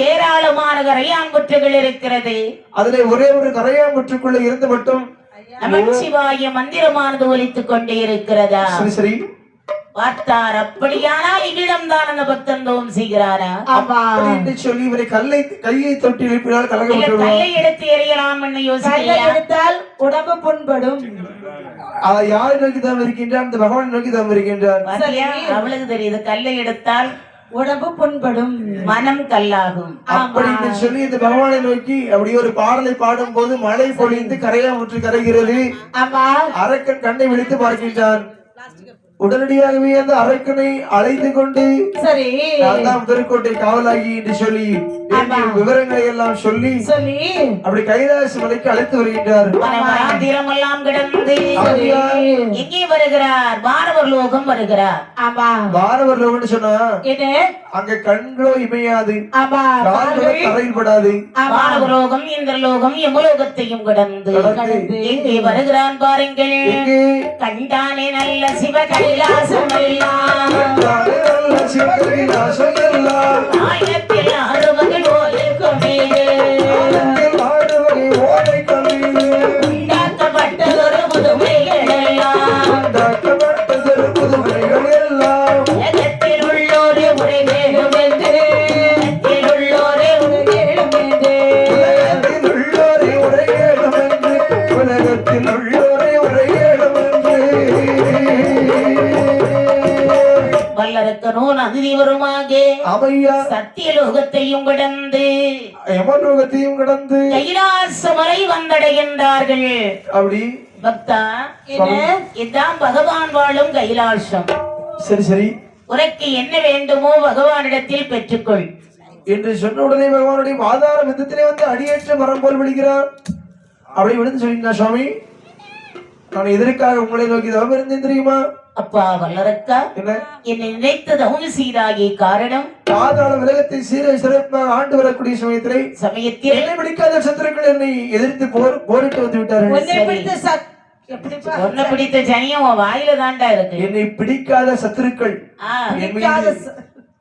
ஏராளமான கரையாம்புற்றுகள் இருக்கிறது. அதிலே ஒரே ஒரு கரையாம்புற்றுக்குள்ள இருந்து மட்டும் நமச்சிவாய மந்திரமானது ஒலித்துக் கொண்டே இருக்கிறதா? சரி, பார்த்தார். அப்படியானால் இவ்விடம் தான் அந்த பக்தன் தோம் செய்கிறாரா என்று சொல்லி இவரை கையை தொட்டி எழுப்பினால் கலகம் கையை எடுத்து எறியலாம் என்று யோசித்தால் உடம்பு புண்படும். யாரை நோக்கி தான் இருக்கின்றார்? அந்த பகவான் நோக்கி தான் இருக்கின்றார். அவளுக்கு தெரியுது, கல்லை எடுத்தால் உடம்பு புண்படும், மனம் கல்லாகும். அப்படின்னு சொல்லி இந்த பகவானை நோக்கி அப்படியே ஒரு பாடலை பாடும் போது மழை பொழிந்து கரையாமுற்று கரைகிறது. அரக்கன் கண்ணை விழித்து பார்க்கின்றான். உடனடியாகவே அந்த அரக்கனை அழைத்து கொண்டு சரி முதற்கோட்டை காவலாகி என்று சொல்லி விவரங்களை எல்லாம் சொல்லி அப்படி கைலாச மலைக்கு அழைத்து வருகின்றார். எங்கே வருகிறார்? வானவர் லோகம் வருகிறார். வானவர் லோகம் சொன்னா அங்க கண்களோ இமையாது, தரையில் படாது. வானவர் லோகம், இந்திர லோகம், யமலோகத்தையும் கடந்து எங்கே வருகிறான் பாருங்கள். கண்டானே நல்ல சிவ கைலாசம் எல்லாம், ஆயிரத்தில் 6 வகை ஓலைக்கும் மேலே உண்டாக்கப்பட்டதொரு புதுமைகள் எல்லாம், உலகத்தில் உள்ளோரே உரை வேணும் என்று, உலகத்தில் உள்ளோரே உரை வேணும் என்று, உலகத்தில் உள்ளோரே உரை வேணும் என்று வல்லரக்கனோ நந்திவருமாக சத்தியலோகத்தையும் கடந்து யமலோகத்தையும் கடந்து கைலாச மலை வந்தடைகின்றார்கள். அப்படி பக்தா, இதுதான் பகவான் வாழும் கைலாசம். சரி சரி, உனக்கு என்ன வேண்டுமோ பகவானிடத்தில் பெற்றுக்கொள் என்று சொன்ன உடனே பகவானுடைய ஆதார விதத்திலே வந்து அடியேற்ற மரம் போல் விழுகிறார். அப்படி விழுந்து சொல்லினா, சுவாமி நான் எதற்காக உங்களை நோக்கி தவம் இருந்தேன் தெரியுமா? அப்பா வல்லரக்கா, என்னை நினைத்த தவம் செய்தாகிய காரணம் பாதாள உலகத்தை சீர சிறப்பாக ஆண்டு வரக்கூடிய சமயத்தில் என்னை பிடிக்காத சத்துருக்கள் என்னை எதிர்த்து போரிட்டு வந்து விட்டார்கள். ஒன்ன பிடித்த ஜனியம் வாயில தாண்டா இருக்கு. என்னை பிடிக்காத சத்துருக்கள்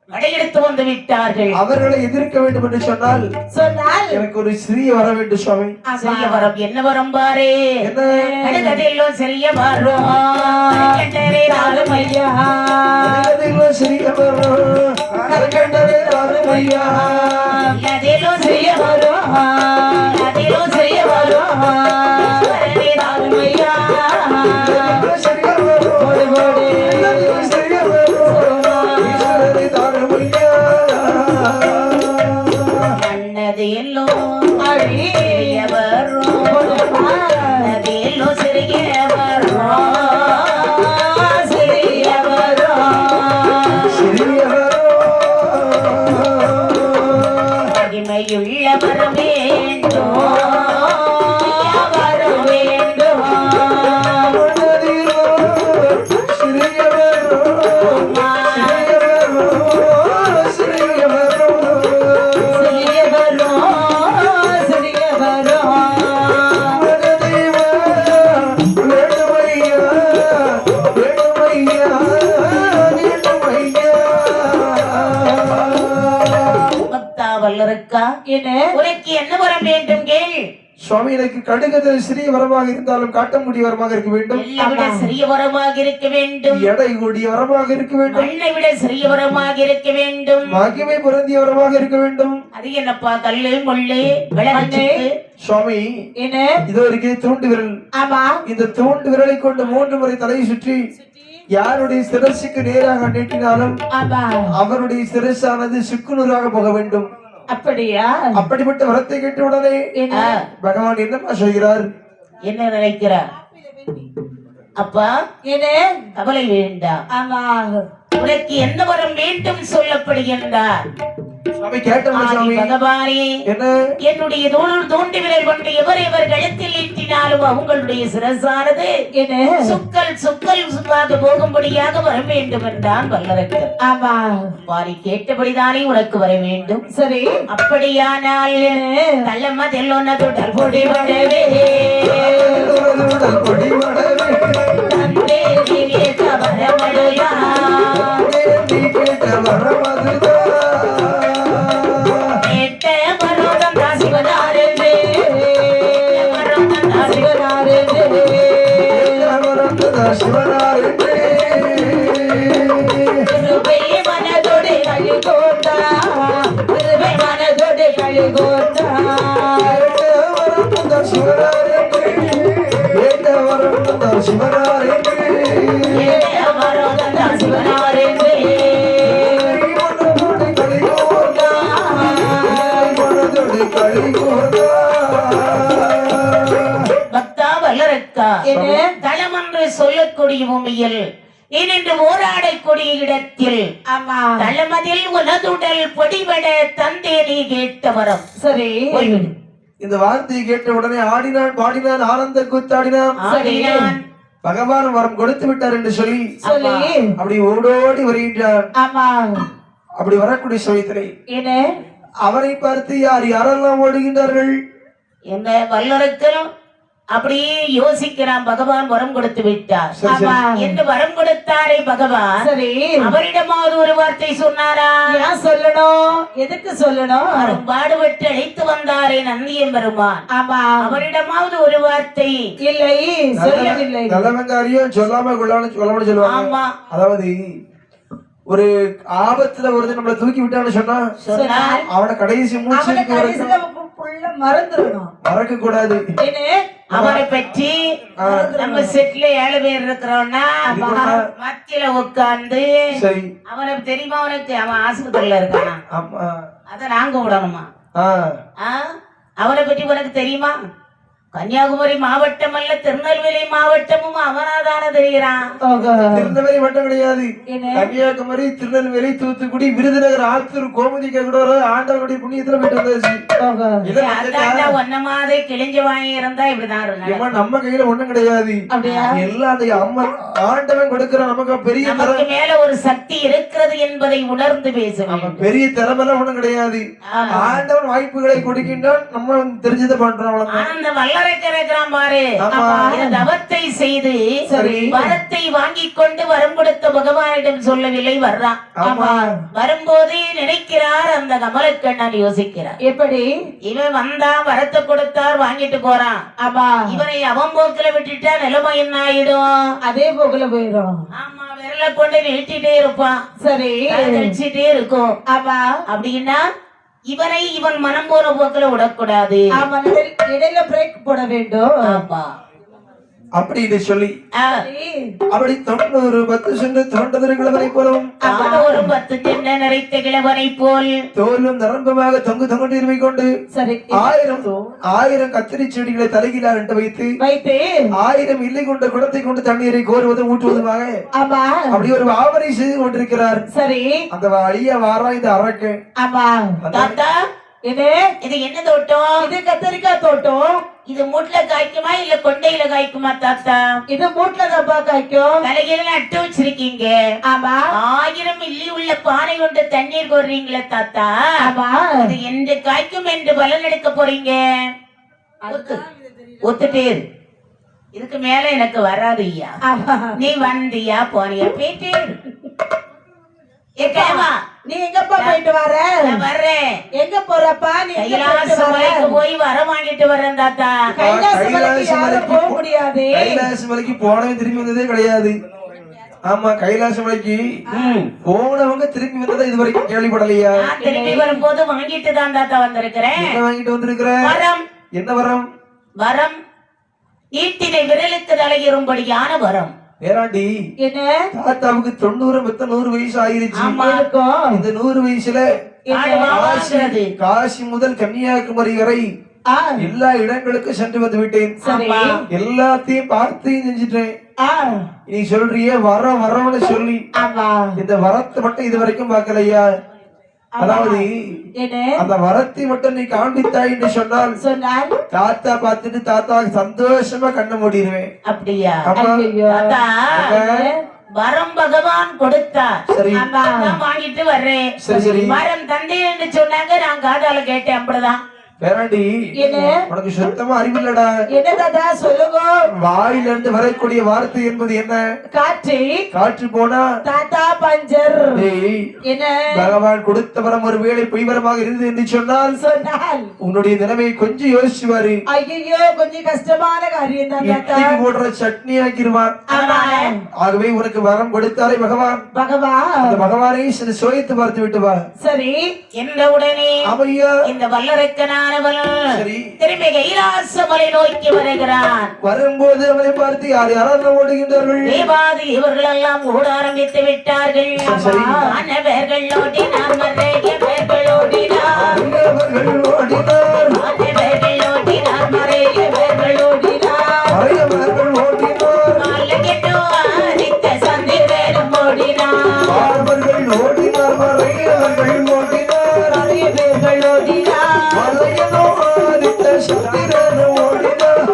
படையெடுத்து வந்து விட்டார்கள். அவர்களை எதிர்க்க வேண்டும் என்று சொன்னால் எனக்கு ஒரு சிறிய வரம் வேண்டும் சுவாமி. சிறிய வரம்? என்ன வரம் பாரு? கடுகதையிலும் சிறிய வரம், கண்டரே ராமையா, கடுகதையிலும் சிறிய வரம், கண்டரே ராமையா, அதிலும் சிறிய வரம், அதிலும் சிறிய வரம், கண்டரே ராமையா, சிறிய வரம், ஓடி ஓடி சிறிய வரம், மன்னதிலும் அழிய வரும் என்ன உனக்கு என்ன வரம் வேண்டும் கேள். சுவாமி எனக்கு கடுகதில் சிறிய வரமாக இருந்தாலும் காட்டமுடி வரமாக இருக்க வேண்டும், எல்லை விட சிறிய வரமாக இருக்க வேண்டும், எடை கூடிய வரமாக இருக்க வேண்டும், மண்ணை விட சிறிய வரமாக இருக்க வேண்டும், மகிமை பொருந்திய வரமாக இருக்க வேண்டும். அது என்னப்பா கல்லு முள்ளு விளக்கு? சுவாமி என்ன இதோ இருக்கே தூண்டு விரல். ஆமா இந்த தூண்டு விரலை கொண்டு 3 முறை தலையை சுற்றி யாருடைய சிரசுக்கு நேராக நீட்டினாலும் ஆமா அவருடைய சிரசானது சுக்குநூறாக போக வேண்டும். அப்படியா அப்படிப்பட்ட வரத்தை கேட்ட உடனே என்ன பகவான் என்னமா சொல்கிறார்? என்ன நினைக்கிறார்? அப்பா என்ன கவலை வேண்டாம், ஆமா உனக்கு என்ன வரம் வேண்டும் சொல்லப்படுகின்றார். சுவாமி கேட்டோம் சுவாமி. பகவானே என்ன என்னுடைய தோண்டி விரல் கொண்டு எவர் கழுத்தில் ஈட்டினாலும் அவங்களுடைய சிரசானது என்ன சுக்கல் சுக்காக போகும்படியாக வர வேண்டும் என்றான் வல்லரக்கர். ஆமா பாரி கேட்டபடிதானே உனக்கு வர வேண்டும். சரி அப்படியானால் தள்ளம்மா தெல்லொன்ன தொட்டல் பொடி வடவே கொடி வடவே தந்தே கேட்ட வரமடையா நீ கேட்ட வரமதுதான் கேட்ட மரோதம் தாசிவனாரே மரோதம் தாசிவனாரே சிவனாரே திருவை மனதோடு கழிகோண்டா திருவை மனதோடு கழிகோண்டா சிவனாரே சிவனாரே மரோதம் தாசிவனாரே பக்தா வல்லரக்கா என்ன? தளம் என்று சொல்லக்கூடிய பூமியில் ஏனென்று ஓராடக்கூடிய இடத்தில் ஆமா தளமதில் உனதுடல் பொடிபட தந்தே நீ கேட்ட வரம். சரி போய்விடு. இந்த வார்த்தையை கேட்ட உடனே ஆடினான் பாடினான் ஆனந்த கூத்தாடினான். ஆடினான். பகவான் வரம் கொடுத்து விட்டார் என்று சொல்லி சொல்லி அப்படி ஓடோடி வருகின்றான். ஆமா அப்படி வரக்கூடிய சமயத்திலே என்ன அவரை பார்த்து யாரெல்லாம் ஓடுகின்றார்கள்? என்ன வல்லரக்கரும் அப்படியே யோசிக்கிறான். பகவான் வரம் கொடுத்து விட்டார் சரி, சரி. ஆமா என்று வரம் கொடுத்தாரே பகவான், சரி அவரிடமாவது ஒரு வார்த்தை சொன்னாரா? ஏன் சொல்லணும் எதுக்கு சொல்லணும் வரும் பாடுபட்டு அழைத்து வந்தாரே நந்தியம் பெருமான், ஆமா அவரிடமாவது ஒரு வார்த்தை. இல்லை சொல்லவில்லை நல்லவங்காரியம் சொல்லாம கொள்ளாமனு சொல்லுவாங்க. ஆமா அதாவது ஒரு ஆபத்துல ஒருத்தர் நம்மளை தூக்கி விட்டான்னு சொன்னா சொன்னார். அவனை கடைசி மூச்சு அவனை கடைசியில புள்ள மறந்துடணும் மறக்க கூடாது. என்ன அவரை பற்றி நம்ம செட்ல 7 பேர் இருக்கிறோம்னா மத்தியில உட்கார்ந்து சரி அவனை தெரியுமா? அவனுக்கு அவன் ஆஸ்பத்திரியில இருக்கானா? ஆமா அத நாங்க விடணுமா? ஆ அவனை பற்றி உனக்கு தெரியுமா? கன்னியாகுமரி மாவட்டம் அல்ல திருநெல்வேலி மாவட்டமும் அவனாதான தெரிகிறான். திருநெல்வேலி மட்டும் கிடையாது, என்ன? கன்னியாகுமரி திருநெல்வேலி தூத்துக்குடி விருதுநகர் ஆத்தூர் கோமுதிக்க கூட ஆண்டவனுடைய புண்ணியத்துல போயிட்டு வந்தாச்சு. அதாண்டா ஒன்ன மாதிரி கிழிஞ்ச வாங்கி இருந்தா இப்படிதான் இருக்கும். நம்ம கையில ஒண்ணும் கிடையாது, அப்படியா? எல்லாம் அந்த அம்மன் ஆண்டவன் கொடுக்கிற நமக்கு பெரிய நமக்கு மேல ஒரு சக்தி இருக்கிறது என்பதை உணர்ந்து பேச வேண்டும். பெரிய திறமெல்லாம் ஒண்ணும் கிடையாது. ஆண்டவன் வாய்ப்புகளை கொடுக்கின்றான், நம்ம தெரிஞ்சதை பண்றோம். அவ்வளவுதான். அந்த வல்லரக்கர் இருக்கிறான் பாரு, ஆமா. இந்த தவத்தை செய்து சரி. வரத்தை வாங்கி கொண்டு வரம் கொடுத்த பகவானிடம் சொல்லவில்லை, வர்றான். ஆமா. வரும்போது நினைக்கிறார் அந்த கமலக்கண்ணன் யோசிக்கிறார், எப்படி இவன் வந்தா வரத்தை கொடுத்தார் வாங்கிட்டு போறான், ஆமா இவனை அவன் போக்குல விட்டுட்டா நிலைமை என்ன ஆயிடும்? அதே போக்குல போயிடும். ஆமா, விரல கொண்டு நீட்டிட்டே இருப்பான், சரி கழிச்சிட்டே இருக்கும். ஆமா அப்படின்னா இவனை இவன் மனம் போற போக்குல விடக்கூடாது. ஆமா இடையில பிரேக் போட வேண்டும். ஆமா அப்படின்னு சொல்லி சரி. அப்படி 90 10 சென்று தோண்டதொரு கிழவனை போலவும் ஒரு 10 தென்னை நிறைத்த கிழவனை போல் தோலும் நரம்பமாக தொங்கு இருமை கொண்டு சரி 1000 கத்திரி செடிகளை தலைகீழாக நட்டு வைத்து வைத்து 1000 இல்லை கொண்ட குடத்தை கொண்டு தண்ணீரை கோருவதும் ஊற்றுவதுமாக ஆமா அப்படி ஒரு ஆவரை செய்து கொண்டிருக்கிறார். சரி அந்த வழிய வாரா இந்த அரக்கு. ஆமா தாத்தா, இது இது என்ன தோட்டம்? இது கத்தரிக்காய் தோட்டம். இது மூட்ல காய்க்குமா இல்ல கொண்டையில காய்க்குமா தாத்தா? இது மூட்ல தப்பா காய்க்கும். தலைகீழ நட்டு வச்சிருக்கீங்க. ஆமா 1000 மில்லி உள்ள பானை கொண்டு தண்ணீர் கோர்றீங்களே தாத்தா, ஆமா இது என்று காய்க்கும் என்று பலன் எடுக்க போறீங்க? ஒத்துட்டே இரு. இதுக்கு மேல எனக்கு வராது ஐயா. ஆமா நீ வந்தியா போனியா போயிட்டே இரு. ஏ கிழவா, நீ எங்கப்பா போயிட்டு வர? நான் வர்றேன். எங்க போறப்பா? நீ எங்க போயிட்டு கைலாச வர? மலைக்கு போய் வர வாங்கிட்டு வரேன் தாத்தா. கைலாச மலைக்கு யாரும் போக முடியாது. கைலாச மலைக்கு போனவன் திரும்பி வந்ததே கிடையாது. ஆமா, கைலாச மலைக்கு போனவங்க திரும்பி வந்ததை இது வரைக்கும் கேள்விப்படலையா? நான் திரும்பி வரும்போது வாங்கிட்டு தான் தாத்தா வந்திருக்கிறேன். என்ன வாங்கிட்டு வந்திருக்கிற? வரம். என்ன வரம்? வரம் ஈட்டினை விரலுக்கு தலையிடும்படியான வரம். பேராண்டி, என்ன தாத்தாவுக்கு 90 மொத்தம் 100 வயசு ஆயிருச்சு. ஆமா. இருக்கும்? இந்த 100 வயசுல ஆடு வாங்குறது. காசி முதல் கன்னியாகுமரி வரை ஆ, எல்லா இடங்களுக்கும் சென்று வந்து விட்டேன். சரி. எல்லாத்தையும் பார்த்து செஞ்சுட்டேன். ஆ, நீ சொல்றிய வரம்னு சொல்லி ஆமா. இந்த வரத்தை மட்டும் இது வரைக்கும் பார்க்கலையா? அதாவது என்ன அந்த வரத்தை மட்டும் நீ காண்பித்தாய் என்று சொன்னால் சொன்னால்? தாத்தா பார்த்துட்டு தாத்தா சந்தோஷமா கண்ண மூடிடுவேன். அப்படியா? ஆமா. ஐயையோ. தாத்தா, வரம் பகவான் கொடுத்தார். சரி. ஆமா. நான் வாங்கிட்டு வர்றேன். சரி, சரி. வரம் தந்தை என்று சொன்னாங்க, நான் காதால கேட்டேன். அப்படிதான். பேராண்டி, என்ன உனக்கு சுத்தமா அறிவில்லடா. என்ன தாத்தா சொல்லுங்க. வாயிலிருந்து வரக்கூடிய வார்த்தை என்பது என்ன? காற்று காற்று போனா தாத்தா பஞ்சர். ஏய், என்ன பகவான் கொடுத்த வரம் ஒருவேளை பொய் வரமாக இருந்தது என்று சொன்னால் சொன்னால்? உன்னுடைய நிலைமையை கொஞ்சம் யோசிச்சு பாரு. ஐயோ, கொஞ்சம் கஷ்டமான காரியம் தான் தாத்தா. இட்லிக்கு போடுற சட்னி ஆக்கிருவான். ஆமா. ஆகவே உனக்கு வரம் கொடுத்தாரே பகவான், பகவான். அந்த பகவானை சில சோதித்து பார்த்து விட்டு வா. சரி. என்ற உடனே அவையா, இந்த வல்லரக்கனானவன் சரி. திரும்பி கைலாச மலை நோக்கி வருகிறான். வரும்போது அவனை பார்த்து யார் யாரெல்லாம் ஓடுகின்றார்கள்? தேவாதி இவர்கள் எல்லாம் ஓட ஆரம்பித்து விட்டார்கள். சரி. அன்னவர்கள் ஓடினார், மறைய பேர்கள் ஓடினார். அவர்கள் ஓடினார், அன்னவர்கள் ஓடினார், மறைய பேர்கள் ஓடினார். மறையவர்கள் ஓடினார், மாலையிட்டு ஆதித்த சந்திரனும் ஓடினார். பார்வர்கள் ஓடினார், மறையவர்கள் ஓடினார், நிறைய பேர்கள் ஓடினார். மலையனோ ஆதித்த சந்திரனோ ஓடினார்.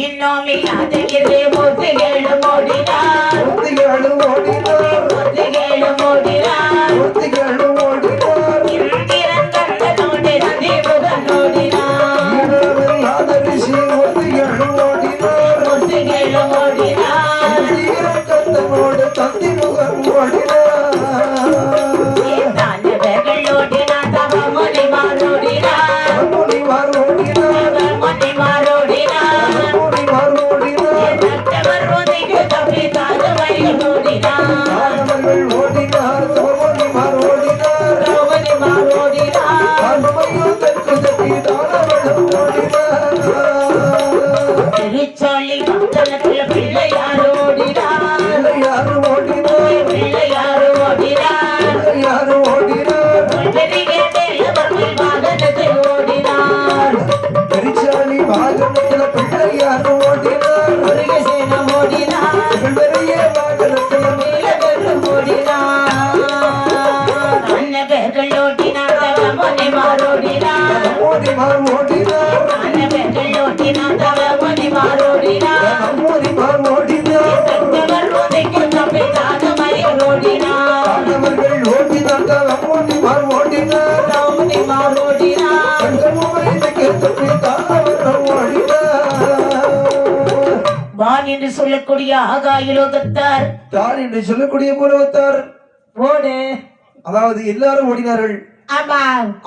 இன்னும் இல்லாத இரு முத்துகளும் ஓடினார். ஒத்திகளும் ஓடினார், முத்துகளும் ஓடினார். ஒத்திகளும் ஓடினார். இந்திரன் கந்தனோடு நந்திமுகன் ஓடினார். ஈரமில்லாத ரிஷி ஒத்திகளும் ஓடினார். முத்துகளும் ஓடினார். ஈரக்கந்தனோடு தந்திமுகன் ஓடினார். தானவர்கள் ஓடினார், தவமுனிமார் ஓடினார். முனிவர் ஓடினார், தவமுனிமார் ஓடினார். முனிவர் ஓடினார். தத்தவர் உதைக்கு தப்பி தாதவர்கள் ஓடினார். தானவர்கள் ஓடினார், முனிவர் ஓடினார். தவமுனிமார் ஓடினார். தானமையோ தெற்கு தப்பி தானவர்கள் ஓடினார். திருச்சொல்லி மங்களத்தில் பிள்ளையார் ஓடினார். பிள்ளையார் ஓடினார், பிள்ளையார் ஓடினார். பிள்ளையார் ஓடினார். பெரிய தேவர்கள் வாகனத்தில் ஓடினார். பெரிச்சாலி வாகனத்தில் பிள்ளையார் ஓடினார். முருகசேனம் ஓடினார். பெரிய வாகனத்தில் நீலகண்டம் ஓடினார். அன்னவர்கள் ஓடினார், தவமுனிமார் ஓடினார். முனிவர் ஓடினார், அன்னவர்கள் ஓடினார், தவமுனிமார் ஓடினார். முனிவர் ஓடினார். தத்தவர் உதைக்கு தப்பி தாதவர்கள் ஓடினார். தானவர்கள் ஓடினார், முனிவர் ஓடினார். தவமுனிமார் ஓடினார். சங்கமுமைக்கு தப்பி தானவர்கள் ஓடினார். வான் என்று சொல்லக்கூடிய ஆகாயுலோகத்தார் தான் என்று சொல்லக்கூடிய புலவத்தார், ஓடு. அதாவது எல்லாரும் ஓடினார்கள். ஆமா.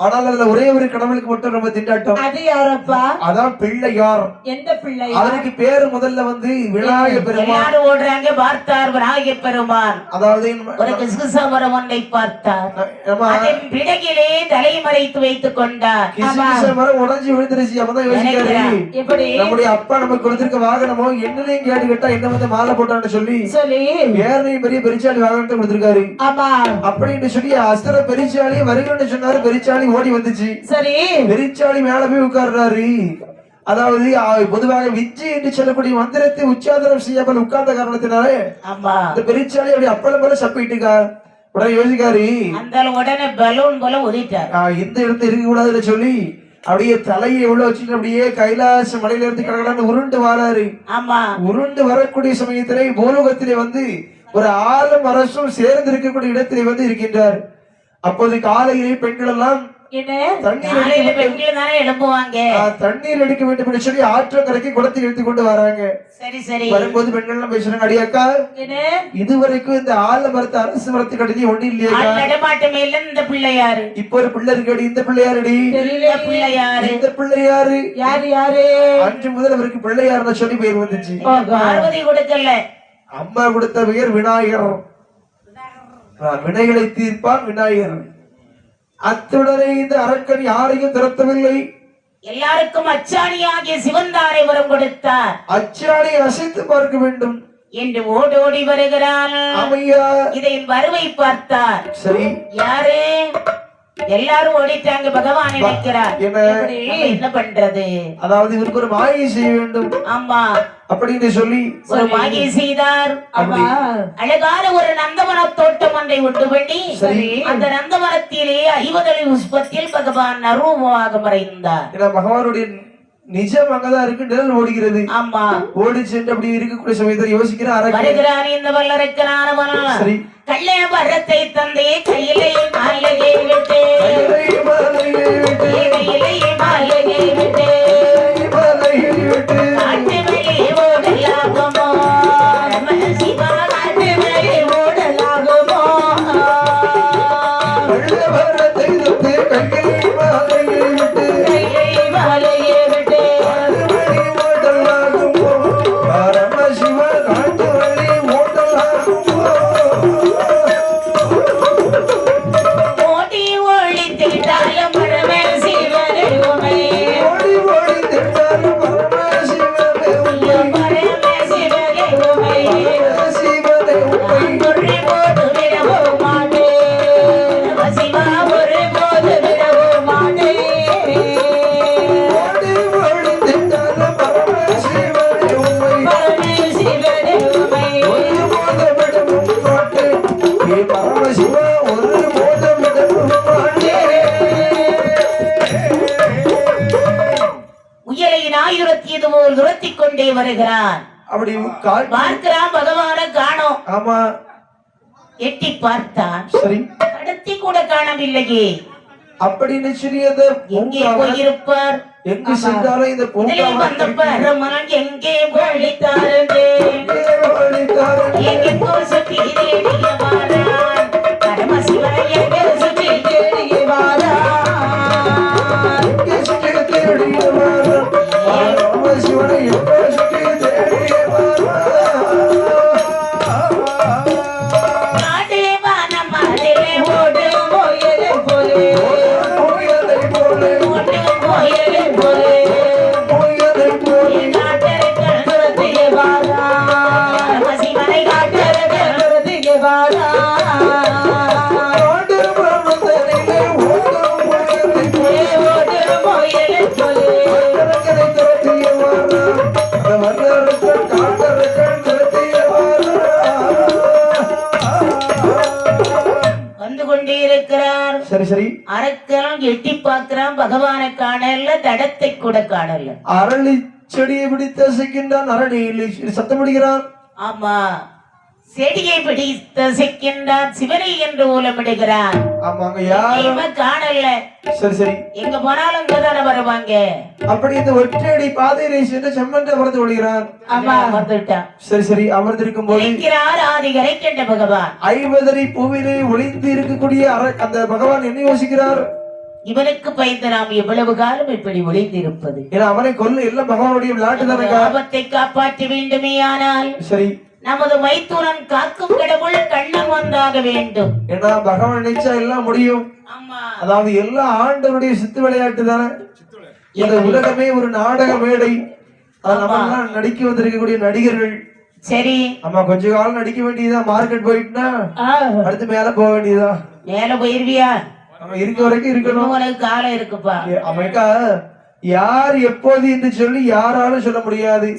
ஆனால் அதுல ஒரே ஒரு கடவுளுக்கு மட்டும் ரொம்ப திண்டாட்டம். அது யாரப்பா? அதான் பிள்ளையார். எந்த பிள்ளை? அவருக்கு பேரு முதல்ல வந்து விநாயக பெருமான். எல்லாரும் ஓடுறாங்க. பார்த்தார் விநாயகப் பெருமான். அதாவது ஒரு கிசுகிசமரம் ஒன்றை பார்த்தார். நம்ம அதன் பிடகிலே தலை மறைத்து வைத்துக் கொண்டார். கிசுகிச மரம் உடைஞ்சு விழுந்துருச்சு. அப்பதான் யோசிக்காரு, எப்படி? நம்முடைய அப்பா நமக்கு கொடுத்திருக்க வாகனமோ என்னனையும் கேட்டு கேட்டா என்ன வந்து மாலை போட்டான்னு சொல்லி சொல்லி பேரனையும் பெரிய பெரிச்சாலி வாகனத்தை கொடுத்திருக்காரு. ஆமா. அப்படின்னு சொல்லி அஸ்திர பெரிச்சாலி வருகன்னு சொன்னாரு. பெரிச்சாலி ஓடி வந்துச்சு. சரி. பெரிச்சாலி மேல போய் உட்கார்றாரு. அதாவது பொதுவாக விஜய் என்று சொல்லக்கூடிய மந்திரத்தை உச்சாதனம் செய்யாமல் உட்கார்ந்த காரணத்தினாலே ஆமா. அந்த பெரிச்சாலி அப்படி அப்பளம் போல சப்பிட்டுக்கா. உடனே யோசிக்காரு, அந்த உடனே பலூன் போல ஊதிட்டார். இந்த இடத்துல இருக்க கூடாதுன்னு சொல்லி அப்படியே தலையை உள்ள வச்சுட்டு அப்படியே கைலாச மலையில இருந்து கடகடான்னு உருண்டு வராரு. ஆமா. உருண்டு வரக்கூடிய சமயத்திலே பூலோகத்திலே வந்து ஒரு ஆளும் அரசும் சேர்ந்து இருக்கக்கூடிய இடத்திலே வந்து இருக்கின்றார். அப்போது காலையிலே பெண்கள் எல்லாம் என்ன தண்ணீர் காலையில எடுக்க வேண்டும். பெண்கள் தானே எழுப்புவாங்க. தண்ணீர் எடுக்க வேண்டும் என்று சொல்லி ஆற்றங்கரைக்கு குளத்தில் எடுத்து கொண்டு வராங்க. சரி சரி. வரும்போது பெண்கள் எல்லாம் பேசுறாங்க, அடியாக்கா என்ன இதுவரைக்கும் இந்த ஆலமரத்து அரசு மரத்துக்கு அடியே ஒண்ணு இல்லையா? ஆள் நடமாட்டமே இல்ல. இந்த பிள்ளையாரு இப்போ ஒரு பிள்ளை இருக்கடி, இந்த பிள்ளையாரடி, தெரியல பிள்ளையாரு இந்த பிள்ளையாரு. யாரு அன்று முதல் அவருக்கு பிள்ளையாருன்னு சொல்லி பெயர் வந்துச்சு. பார்வதி கொடுக்கல. அம்மா கொடுத்த பெயர் விநாயகர். வினைகளை தீர்ப்பான் விநாயகர். அத்துடனே இந்த அரக்கன் யாரையும் திறத்தவில்லை. எல்லாருக்கும் அச்சாணியாகிய சிவந்தாரை வரம் கொடுத்தார். அச்சாணி அசைத்து பார்க்க வேண்டும் என்று ஓடோடி வருகிறான். அமையா. இதை வருவை பார்த்தார். சரி, யாரு? எல்லாரும் ஓடிட்டாங்க. பகவான் நினைக்கிறார். என்ன என்ன பண்றது? அதாவது இவருக்கு ஒரு மாயை செய்ய வேண்டும் ஆமா அப்படின்னு சொல்லி ஒரு மாயை செய்தார். அப்படி அழகான ஒரு நந்தவன தோட்டம் ஒன்றை உண்டு பண்ணி சரி. அந்த நந்தவனத்திலே 50 புஷ்பத்தில் பகவான் அருவமாக மறைந்தார். ஏன்னா பகவானுடைய நிஜம் அங்கதான் இருக்கு, நிழல் ஓடுகிறது. ஆமா ஓடி சென்று அப்படி இருக்கக்கூடிய சமயத்தில் யோசிக்கிற அரக்கன். வருகிறார் இந்த வல்லரக்கனானவன். சரி. கள்ள வரத்தை தந்தே கையிலே மாலையை விட்டு கையிலை மாலையை விட்டு, கையிலே மாலையை விட்டு மாலையை விட்டு, காட்டு வழி ஓடலாகுமோ சிவா, காட்டு வழி ஓடலாகுமோ. கள்ள வரத்தை தந்து கையிலை மாலையை விட்டு, கையிலே மாலையை விட்டு காட்டு வழி ஓட்டலாகுமோ, பரமசிவ காட்டு வழி ஓட்டலாகுமோ. ஓடி ஒளித்திட்டாலும் பரமே சிவனே உமை. ஓடி ஓடி திட்டாலும் பரமசிவனே உம்மை, பரமே சிவனே உமை. பரமசிவனே உம்மை. ஒரு போது விடவும் மாட்டேன் சிவா, ஒரு போது விடவும் மாட்டேன். ஓடி ஓடி திட்டாலும் பரமசிவனே உம்மை, பரமே சிவனே உமை. ஒரு போதும் விடவும் மாட்டேன். ஏ பரமசிவா, ஒரு போதும் விடவும் மாட்டேன். உயலையின் ஆயுரத்தியது போல் துரத்திக் கொண்டே வருகிறான். அப்படி கால் பார்க்கிறான், பகவான காணோம். ஆமா எட்டி பார்த்தான், சரி. கடத்தி கூட காணவில்லையே. அப்படின்னு சொல்லி அந்த எங்கே போயிருப்பார்? எங்கு சென்றாலும் இந்த முதலில் வந்த பரமன் எங்கே ஒழித்தாரே? எங்கே சுற்றி தேடிய வாரான் பரமசிவனை எங்கே சுற்றி தேடிய வாரான். சிவனை நாடே வானம் அதிலே ஓடும் முயலை போலே, ஓடும் முயலை போலே நாட்டர்கள் துரத்திய வாரான் பரமசிவனை காட்டர்கள் துரத்திய வாரான். ஓடும் முயலை போலே வந்து கொண்டே இருக்கிறார். சரி சரி. அரக்கன் எட்டி பார்க்கிறான், பகவானை காணல, தடத்தை கூட காணல. அரளி செடியை பிடித்து அசைக்கின்றான், அரணியில் சத்தமிடுகிறான். ஆமா, செடியை பிடித்து அசைக்கின்றான், சிவனை என்று ஊலமிடுகிறான். ஆமாங்க, யாரும் இவன் காணல. சரி சரி. எங்க போனாலும் இங்கதானே வருவாங்க. அப்படி இந்த ஒற்றையடி பாதையிலே சென்று செம்மன்று அமர்ந்து கொள்கிறான். ஆமா, வந்துட்டான். சரி சரி. அமர்ந்திருக்கும் போது இருக்கிறார் ஆதிகரை கண்ட பகவான். 50 பூவிலே ஒளிந்து இருக்கக்கூடிய அந்த பகவான் என்ன யோசிக்கிறார்? இவனுக்கு பயந்து நாம் எவ்வளவு காலம் இப்படி ஒளிந்திருப்பது? ஏன்னா அவனை கொல்ல எல்லாம் பகவானுடைய விளையாட்டு தானே. ஆபத்தை காப்பாற்ற வேண்டுமே, ஆனால் சரி. நமது மைத்துனன் காக்கும் கடவுள் கண்ணன் வந்தாக வேண்டும். ஏன்னா பகவான் நினைச்சா எல்லாம் முடியும். ஆமா, அதாவது எல்லா ஆண்டவருடைய சித்து விளையாட்டு தானே. இந்த உலகமே ஒரு நாடக மேடை. அது நம்ம எல்லாம் நடிக்க வந்திருக்கக்கூடிய நடிகர்கள். சரி. ஆமா, கொஞ்ச காலம் நடிக்க வேண்டியதா. மார்க்கெட் போயிட்டுனா அடுத்து மேல போக வேண்டியதா. மேல போயிருவியா? நம்ம இருக்க வரைக்கும் இருக்கணும். உனக்கு காலம் இருக்குப்பா. அமைக்கா யார் எப்போது என்று சொல்லி யாராலும் சொல்ல முடியாது.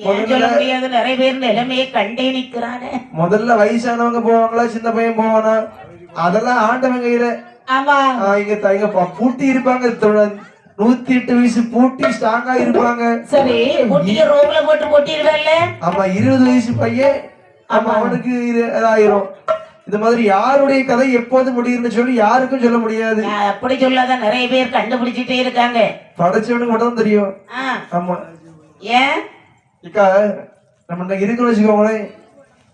ஏன் சொல்ல முடியாது? நிறைய பேர் நிலைமையை கண்டே நிக்கிறானே. முதல்ல வயசானவங்க போவாங்களா, சின்ன பையன் போவானா, அதெல்லாம் ஆண்டவன் கையில. ஆமா, இங்க பூட்டி இருப்பாங்க. 108 வயசு பூட்டி ஸ்ட்ராங்கா இருப்பாங்க. சரி. பூட்டிய ரோம்ல போட்டு போட்டிருவேன்ல. ஆமா, 20 வயசு பையன். ஆமா, அவனுக்கு இதாயிரும். இந்த மாதிரி யாருடைய கதை எப்போது முடியும்னு சொல்லி யாருக்கும் சொல்ல முடியாது. அப்படி சொல்லாதான் நிறைய பேர் கண்டுபிடிச்சிட்டே இருக்காங்க. படைச்சவனுக்கு மட்டும் தான் தெரியும். ஆ, ஆமா ஏன் இக்கா நம்ம இன்னைக்கு இருக்குன்னு வச்சுக்கோங்களேன்.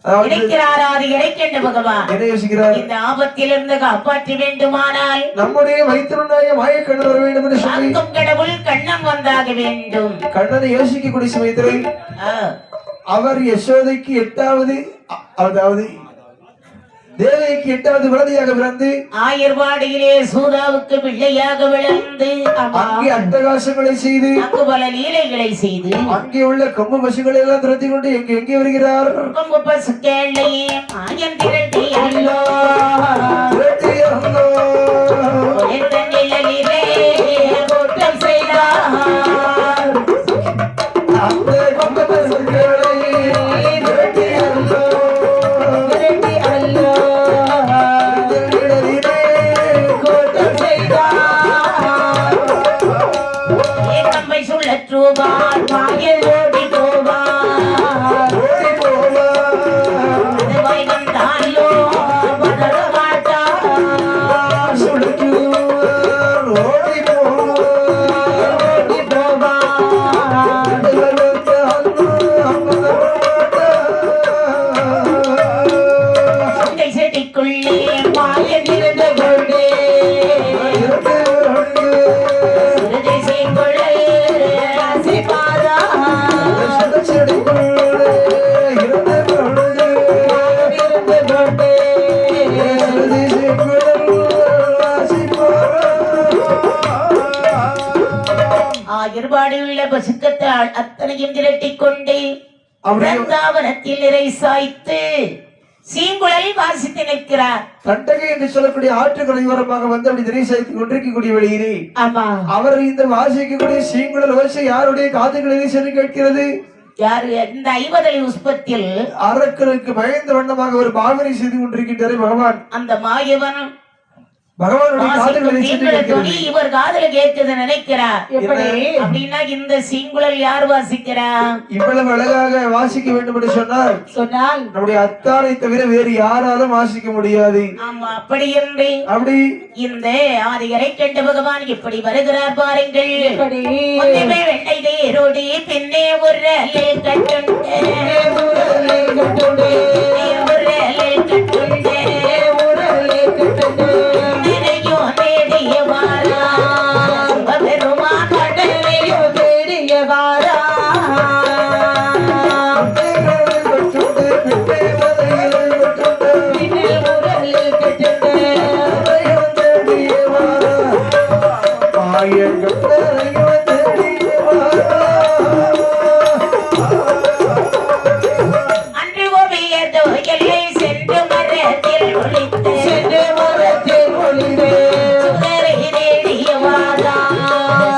அதாவது இருக்கிறாரா அது இறைக்கின்ற பகவான் என்ன யோசிக்கிறார்? இந்த ஆபத்திலிருந்து காப்பாற்ற வேண்டுமானால் நம்முடைய வைத்திருந்தாய மாயக்கண்ணன் வர வேண்டும் என்று சொல்லி காக்கும் கடவுள் கண்ணம் வந்தாக வேண்டும். கண்ணனை யோசிக்கக்கூடிய சமயத்தில் ஆ, அவர் யசோதைக்கு 8வது அதாவது தேவைக்கு 8வது குழந்தையாக பிறந்து ஆயர்வாடியிலே சூதாவுக்கு பிள்ளையாக விளந்து அங்கே அட்டகாசங்களை செய்து அங்கு பல லீலைகளை செய்து அங்கே உள்ள கொம்பு பசுகளை எல்லாம் துரத்தி கொண்டு எங்கே வருகிறார்? கொம்பு பசுக்கேள்ளையே மாயன் திரட்டி அல்லோ துரத்தி வந்தோ. உயர்ந்த நிழலிலே கூட்டம் செய்தார். அந்த கொம்பு பசுகளை துரத்தி வந்தோ. விரட்டி அல்லோ நிழலிலே கூட்டம் செய்தார். ஏகம்பை சுழற்றுவார் மாயல் ஓடி போவார். ஓடி போவார். அதுவாய் வந்தாலோ பதற மாட்டார். சுழற்றுவார். ஓடி போவார். ஓடி போவார். நடுவர் வந்தால் சுண்டை செடிக்குள்ளே மாயன் இருந்து கொண்டே சுருதை செய்கொள்ளே ரசிப்பாரா. இருந்து கொண்டே இருந்து கொண்டே ஆயர்பாடியுள்ள பசுக்கத்தால் அத்தனையும் திரட்டிக் கொண்டு பிருந்தாவனத்தில் நிறை சாய்த்து சீங்குழல் வாசித்து நிற்கிறார். தண்டகை என்று சொல்லக்கூடிய ஆற்றுக்கரை ஓரமாக வந்து அப்படி திரைசாய்த்து கொண்டிருக்கக்கூடிய வழியிலே ஆமா அவர் இந்த வாசிக்கக்கூடிய சீங்குழல் ஓசை யாருடைய காதுகளிலே சென்று கேட்கிறது? யாரு இந்த 50 உஸ்பத்தில் அரக்கனுக்கு பயந்த வண்ணமாக ஒரு பாவனை செய்து கொண்டிருக்கின்றார் பகவான். அந்த மாயவன் பகவானுடைய காதுகளிலே வாசிக்கும் சென்று சீங்குழல் கேட்கிறது. துணி இவர் காதுல கேட்குது நினைக்கிறார். எப்படி அப்படின்னா இந்த சீங்குழல் யார் வாசிக்கிறா? இவ்வளவு அழகாக வாசிக்க வேண்டும் என்று சொன்னால் சொன்னால் நம்முடைய அத்தானை தவிர வேறு யாராலும் வாசிக்க முடியாது. ஆமா, அப்படி என்று அப்படி இந்த ஆதிகரை கண்ட பகவான் எப்படி வருகிறார் பாருங்கள். எப்படி முன்னமே வெள்ளை தேரோடி பின்னே ஒரு அலில் கட்டுண்டே ஊரலே கட்டுண்டே ஒரு அலில் கட்டுண்டே ஊரலே கட்டுண்டே நினையோ தேடிய வாரா பெருமான் கடலையோ தேடிய வாரா. பின்னே ஊரலே கட்டுண்டே அன்று கோபியதோ எல்லை சென்று மரத்தில் ஒளித்து சென்று மரத்தில் ஒளிந்தே சுடரை தேடிய வாரா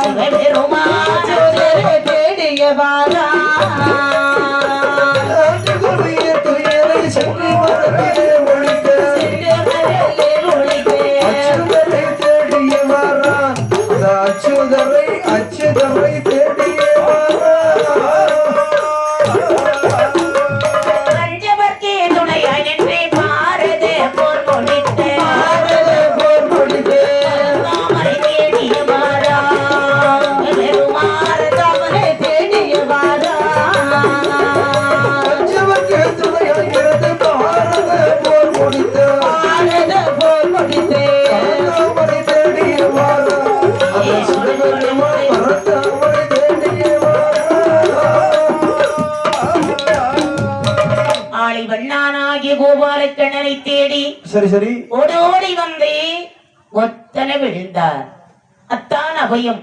சிவபெருமான் சுடரை தேடிய வாரா. சென்று மரத்தில் ஒளிந்தே அச்சுதரை தேடிய பஞ்சவர்க்கே துணையாய் நின்றே பாரத போர் முடித்து பாரத போர் முடிந்தே தாமரை தேடிய வாரா பெருமாள் தாமரை தேடிய வாரா. துணையாகிறது பாரத போர் முடித்த பாரத போர் முடிந்தே தாமரை தேடிய வாரா. அந்த சிவபெருமான் பரந்தாமரை தேடிய ஆளி வண்ணானாகிய கோபாலக்கண்ணனை தேடி சரி சரி ஓடோடி வந்து ஒத்தன விழுந்தார். அத்தான் அபயம்